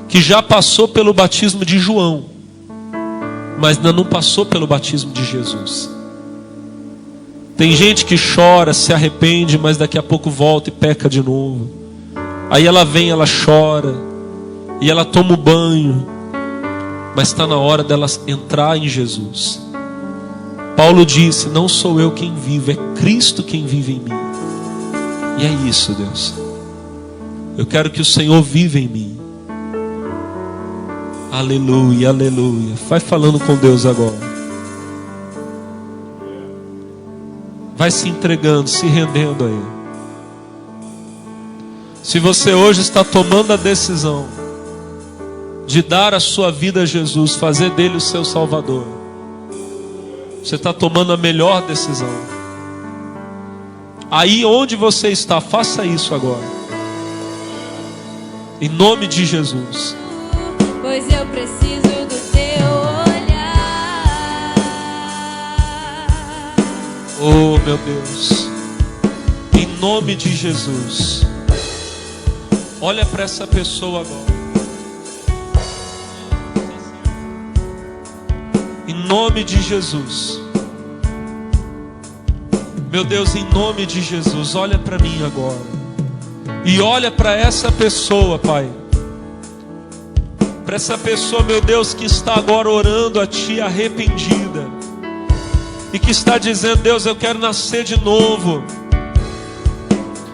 que já passou pelo batismo de João, mas ainda não passou pelo batismo de Jesus. Tem gente que chora, se arrepende, mas daqui a pouco volta e peca de novo. Aí ela vem, ela chora, e ela toma o banho, mas está na hora dela entrar em Jesus. Paulo disse, não sou eu quem vivo, é Cristo quem vive em mim. E é isso, Deus. Eu quero que o Senhor viva em mim. Aleluia, aleluia. Vai falando com Deus agora. Vai se entregando, se rendendo a Ele. Se você hoje está tomando a decisão de dar a sua vida a Jesus, fazer dele o seu Salvador, você está tomando a melhor decisão. Aí onde você está, faça isso agora. Em nome de Jesus. Pois eu preciso do teu olhar. Oh, meu Deus. Em nome de Jesus. Olha para essa pessoa agora. Em nome de Jesus. Meu Deus, em nome de Jesus, olha para mim agora. E olha para essa pessoa, Pai. Para essa pessoa, meu Deus, que está agora orando a Ti arrependida. E que está dizendo, Deus, eu quero nascer de novo.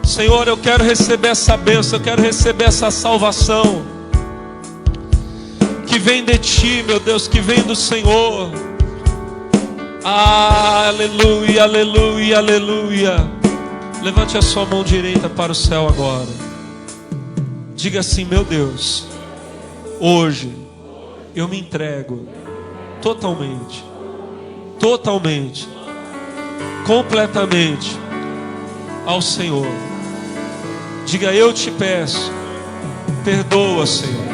Senhor, eu quero receber essa bênção, eu quero receber essa salvação. Que vem de Ti, meu Deus, que vem do Senhor. Aleluia, aleluia, aleluia. Levante a sua mão direita para o céu agora. Diga assim, meu Deus, hoje eu me entrego totalmente, totalmente, completamente ao Senhor. Diga: eu te peço, perdoa, Senhor,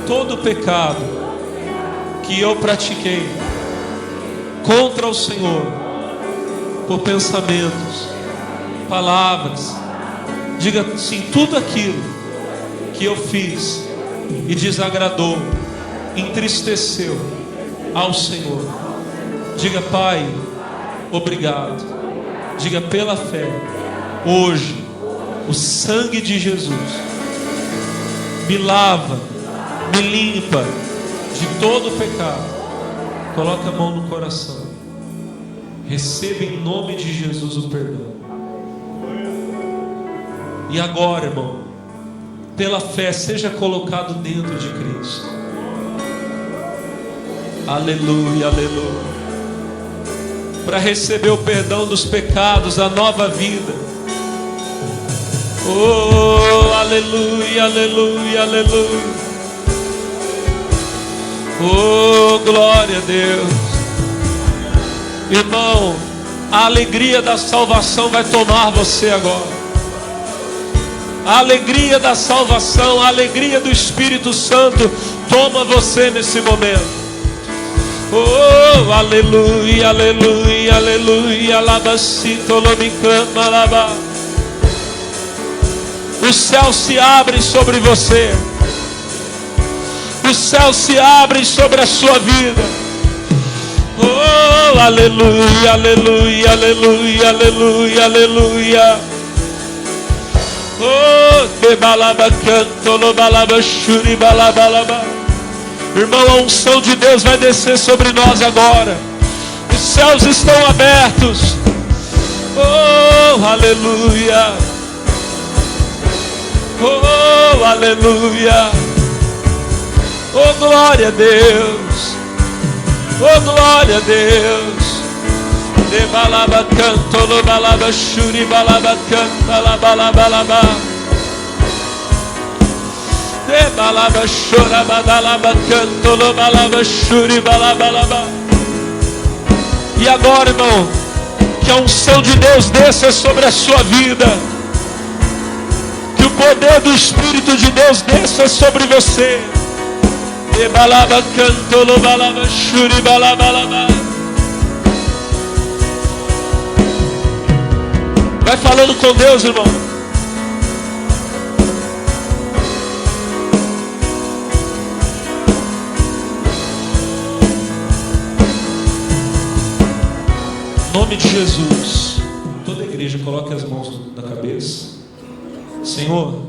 todo pecado que eu pratiquei contra o Senhor, por pensamentos, palavras. Diga sim, tudo aquilo que eu fiz e desagradou, entristeceu ao Senhor. Diga: Pai, obrigado. Diga: pela fé, hoje, o sangue de Jesus me lava, me limpa de todo pecado. Coloca a mão no coração. Receba em nome de Jesus o perdão. E agora, irmão, pela fé, seja colocado dentro de Cristo. Aleluia, aleluia. Para receber o perdão dos pecados, a nova vida. Oh, aleluia, aleluia, aleluia. Oh, glória a Deus. Irmão, a alegria da salvação vai tomar você agora. A alegria da salvação, a alegria do Espírito Santo toma você nesse momento. Oh, aleluia, aleluia, aleluia. Os céus se abrem sobre você. Os céus se abrem sobre a sua vida. Oh, aleluia, aleluia, aleluia, aleluia, aleluia. Oh, de balaba canto, no balaba shuri, balabalaba. Irmão, a unção de Deus vai descer sobre nós agora. Os céus estão abertos. Oh, aleluia. Oh, aleluia. Oh, glória a Deus. Oh, glória a Deus. De balaba canto, no balaba shuri, balaba canta, la balabalaba. De balaba chora, badalaba canto, no balaba shuri, balabalaba. E agora, irmão, que a unção de Deus desça sobre a sua vida. Que o poder do Espírito de Deus desça sobre você. De balaba canto, no balaba shuri, balabalaba. Vai falando com Deus, irmão. Em nome de Jesus, toda a igreja coloque as mãos na cabeça. Senhor,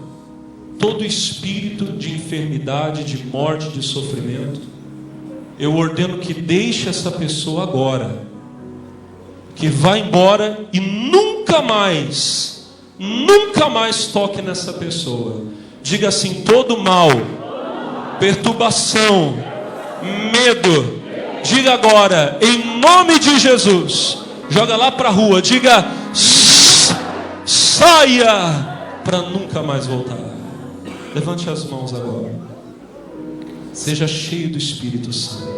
todo espírito de enfermidade, de morte, de sofrimento, eu ordeno que deixe essa pessoa agora, que vá embora e nunca mais toque nessa pessoa. Diga assim: todo mal, perturbação, medo, diga agora, em nome de Jesus. Joga lá para a rua, diga: saia, para nunca mais voltar. Levante as mãos agora. Seja cheio do Espírito Santo.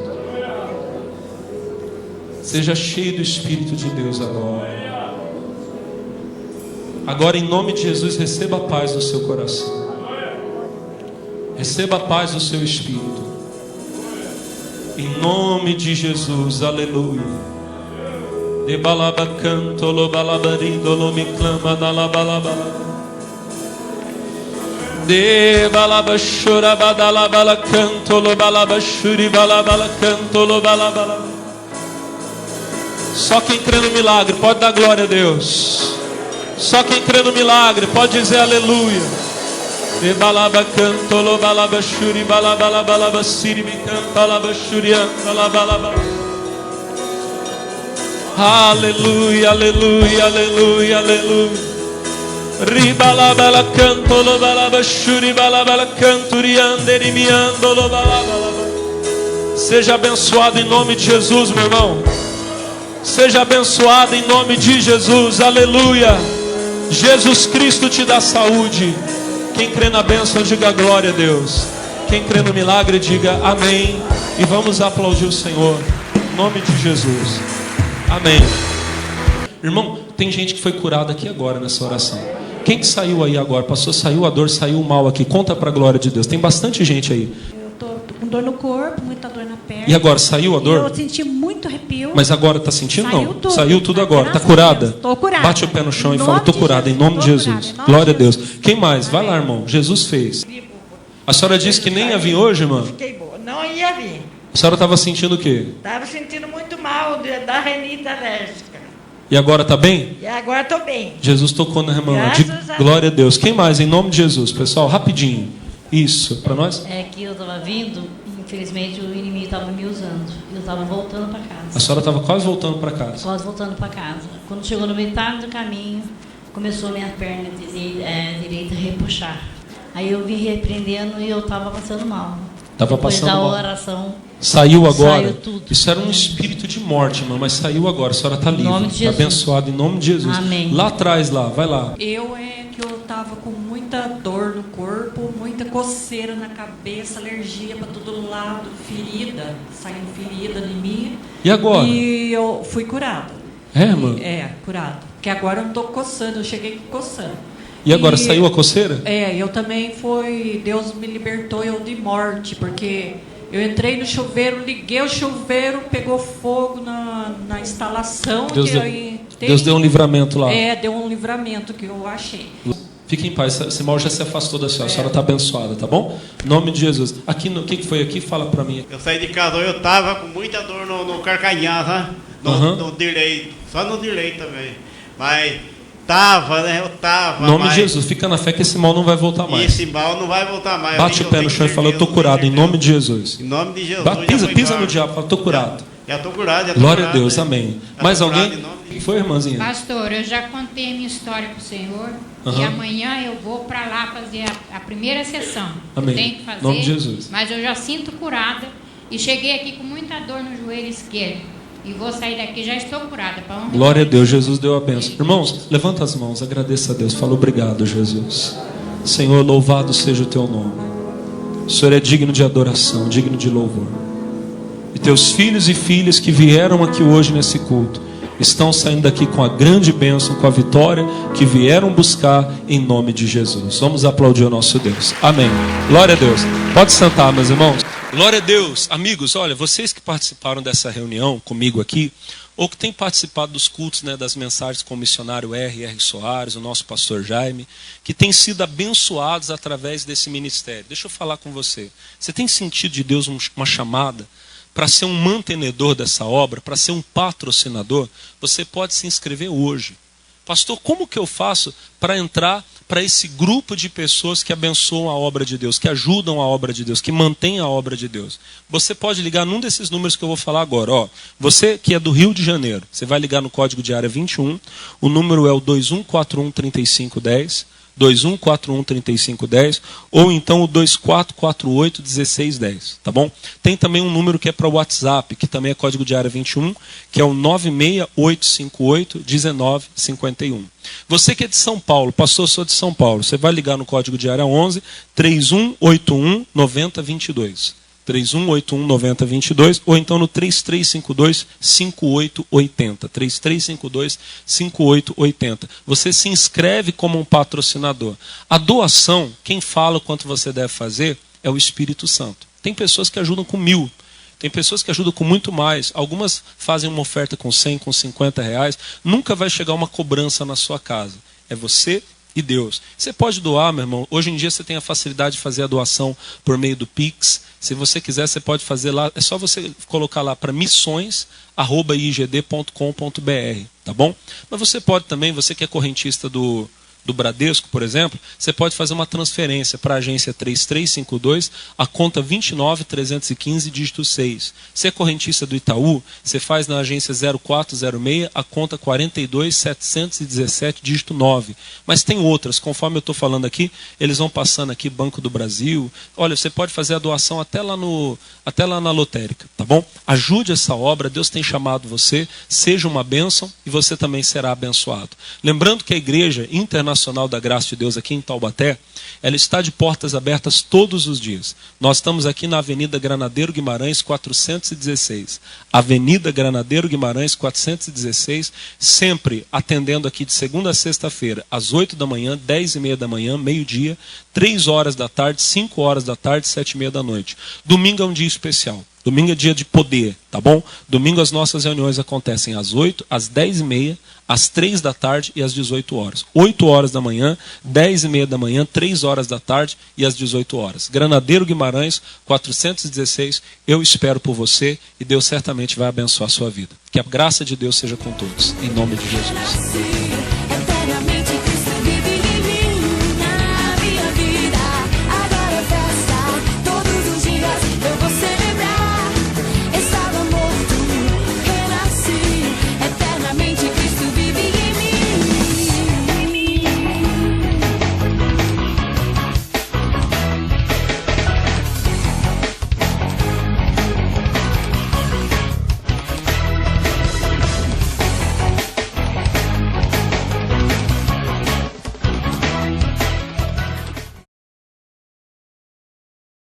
Seja cheio do Espírito de Deus agora. Agora, em nome de Jesus, receba a paz do seu coração. Receba a paz do seu espírito. Em nome de Jesus, aleluia. De balaba canto, lo balabarindo, lo me clama, na la balaba. De balaba chora, badala bala canto, lo balaba churi, balabala canto, lo balabala. Só quem crê no milagre pode dar glória a Deus. Só quem crê no milagre pode dizer aleluia. De balaba canto, lo balaba shuri, balabala balaba siri me canta, balaba shuri anta, la balaba. Aleluia, aleluia, aleluia, aleluia. Ribalabala canto, lo balaba shuri, balabala canto, rianderi mi ando, lo balaba. Seja abençoado em nome de Jesus, meu irmão. Seja abençoado em nome de Jesus, aleluia. Jesus Cristo te dá saúde. Quem crê na bênção, diga glória a Deus. Quem crê no milagre, diga amém. E vamos aplaudir o Senhor. Em nome de Jesus. Amém. Irmão, tem gente que foi curada aqui agora nessa oração. Quem que saiu aí agora? Pastor, saiu a dor, saiu o mal aqui. Conta para a glória de Deus. Tem bastante gente aí. Eu tô com dor no corpo, muita dor na perna. E agora, saiu a dor? Eu senti muito arrepio. Mas agora está sentindo? Saiu Não. tudo. Saiu tudo agora. Está Graças a curada? Deus. Tô curada. Bate o pé no chão e Em fala, nome estou de curada, em Jesus. nome de Tô Jesus. curada, em nome Glória a de Deus. Jesus. Quem mais? Vai lá, Amém. irmão. Jesus fez. A senhora disse que nem ia vir hoje, irmã? Fiquei boa. Não ia vir. A senhora estava sentindo o quê? Estava sentindo muito mal da renite alérgica. E agora está bem? E agora estou bem. Jesus tocou na irmã. Graças a Deus. Glória a Deus. Quem mais? Em nome de Jesus, pessoal, rapidinho. Isso, para nós? É que eu estava vindo, infelizmente o inimigo estava me usando. Eu estava voltando para A casa. senhora estava quase voltando para casa. Quase voltando para casa. Quando chegou no metade do caminho, começou minha perna direita a repuxar. Aí eu vim repreendendo e eu estava passando mal. Estava Depois passando da mal. oração, Saiu agora. Saiu tudo. Isso era um espírito de morte, irmã, mas saiu agora. A senhora está livre. nome de Está Jesus. abençoada em nome de Jesus. Amém. Lá atrás, lá, vai lá. Eu que eu tava com muita dor no corpo, muita coceira na cabeça, alergia para todo lado, ferida, saindo ferida em mim. E agora? E eu fui curada. É, irmã? Curada. Porque agora eu não tô coçando, eu cheguei coçando. E agora, saiu a coceira? Eu também Deus me libertou eu de morte, porque eu entrei no chuveiro, liguei o chuveiro, pegou fogo na instalação. Deus deu um livramento lá. Deu um livramento que eu achei. Fique em paz, esse mal já se afastou da senhora. A senhora está abençoada, tá bom? Em nome de Jesus. Aqui, o que foi aqui? Fala para mim. Eu saí de casa, eu tava com muita dor no carcanhar, sabe? No direito, só no direito também. Mas tava, né? Eu tava. Em nome de Jesus, fica na fé que esse mal não vai voltar E mais. esse mal não vai voltar mais. Bate o pé no chão e fala, eu estou curado, em nome de Jesus. Em nome de Jesus. Pisa no diabo, fala, estou curado. Já estou curado, já tô Glória a curado, Deus, né? amém. Já Mais tô curado alguém? em nome de O que foi, irmãzinha? Pastor, eu já contei a minha história para o Senhor Aham. e amanhã eu vou para lá fazer a primeira sessão. Amém. Eu tenho que fazer, Em nome de Jesus. mas eu já sinto curada e cheguei aqui com muita dor no joelho esquerdo. E vou sair daqui, já estou curada. Pra honra e Glória a glória. Deus, Jesus deu a bênção. Irmãos, levanta as mãos, agradeça a Deus. Fala obrigado, Jesus. Senhor, louvado seja o teu nome. O Senhor é digno de adoração, digno de louvor. E teus filhos e filhas que vieram aqui hoje nesse culto estão saindo daqui com a grande bênção, com a vitória que vieram buscar em nome de Jesus. Vamos aplaudir o nosso Deus. Amém. Glória a Deus. Pode sentar, meus irmãos. Glória a Deus. Amigos, olha, vocês que participaram dessa reunião comigo aqui, ou que têm participado dos cultos, né, das mensagens com o missionário R. Soares, o nosso pastor Jaime, que têm sido abençoados através desse ministério. Deixa eu falar com você. Você tem sentido de Deus uma chamada para ser um mantenedor dessa obra, para ser um patrocinador? Você pode se inscrever hoje. Pastor, como que eu faço para entrar para esse grupo de pessoas que abençoam a obra de Deus, que ajudam a obra de Deus, que mantêm a obra de Deus? Você pode ligar num desses números que eu vou falar agora. Ó, você que é do Rio de Janeiro, você vai ligar no código de área 21, o número é o 2141-3510, 2141-3510, ou então o 2448-1610, tá bom? Tem também um número que é para o WhatsApp, que também é código de área 21, que é o 96858-1951. Você que é de São Paulo, pastor, eu sou de São Paulo, você vai ligar no código de área 11, 3181-9022. 3181-9022, ou então no 3352-5880. 3352-5880. Você se inscreve como um patrocinador. A doação, quem fala o quanto você deve fazer, é o Espírito Santo. Tem pessoas que ajudam com 1.000. Tem pessoas que ajudam com muito mais. Algumas fazem uma oferta com 100, com 50 reais. Nunca vai chegar uma cobrança na sua casa. É você e Deus. Você pode doar, meu irmão. Hoje em dia você tem a facilidade de fazer a doação por meio do Pix. Se você quiser, você pode fazer lá. É só você colocar lá para missões@igd.com.br, tá bom? Mas você pode também, você que é correntista do Bradesco, por exemplo, você pode fazer uma transferência para a agência 3352, a conta 29315, dígito 6. Se é correntista do Itaú, você faz na agência 0406, a conta 42717, dígito 9. Mas tem outras, conforme eu estou falando aqui, eles vão passando aqui, Banco do Brasil. Olha, você pode fazer a doação até lá na lotérica, tá bom? Ajude essa obra, Deus tem chamado você, seja uma bênção e você também será abençoado. Lembrando que a igreja internacional Nacional da Graça de Deus aqui em Taubaté, ela está de portas abertas todos os dias. Nós estamos aqui na Avenida Granadeiro Guimarães 416. Avenida Granadeiro Guimarães 416, sempre atendendo aqui de segunda a sexta-feira, às 8 da manhã, 10h30 da manhã, meio-dia, 3 horas da tarde, 5 horas da tarde, 7h30 da noite. Domingo é um dia especial. Domingo é dia de poder, tá bom? Domingo as nossas reuniões acontecem às 8, às 10h30, às 3 da tarde e às 18 horas. 8 horas da manhã, 10h30 da manhã, 3 horas da tarde e às 18 horas. Granadeiro Guimarães, 416, eu espero por você e Deus certamente vai abençoar a sua vida. Que a graça de Deus seja com todos. Em nome de Jesus.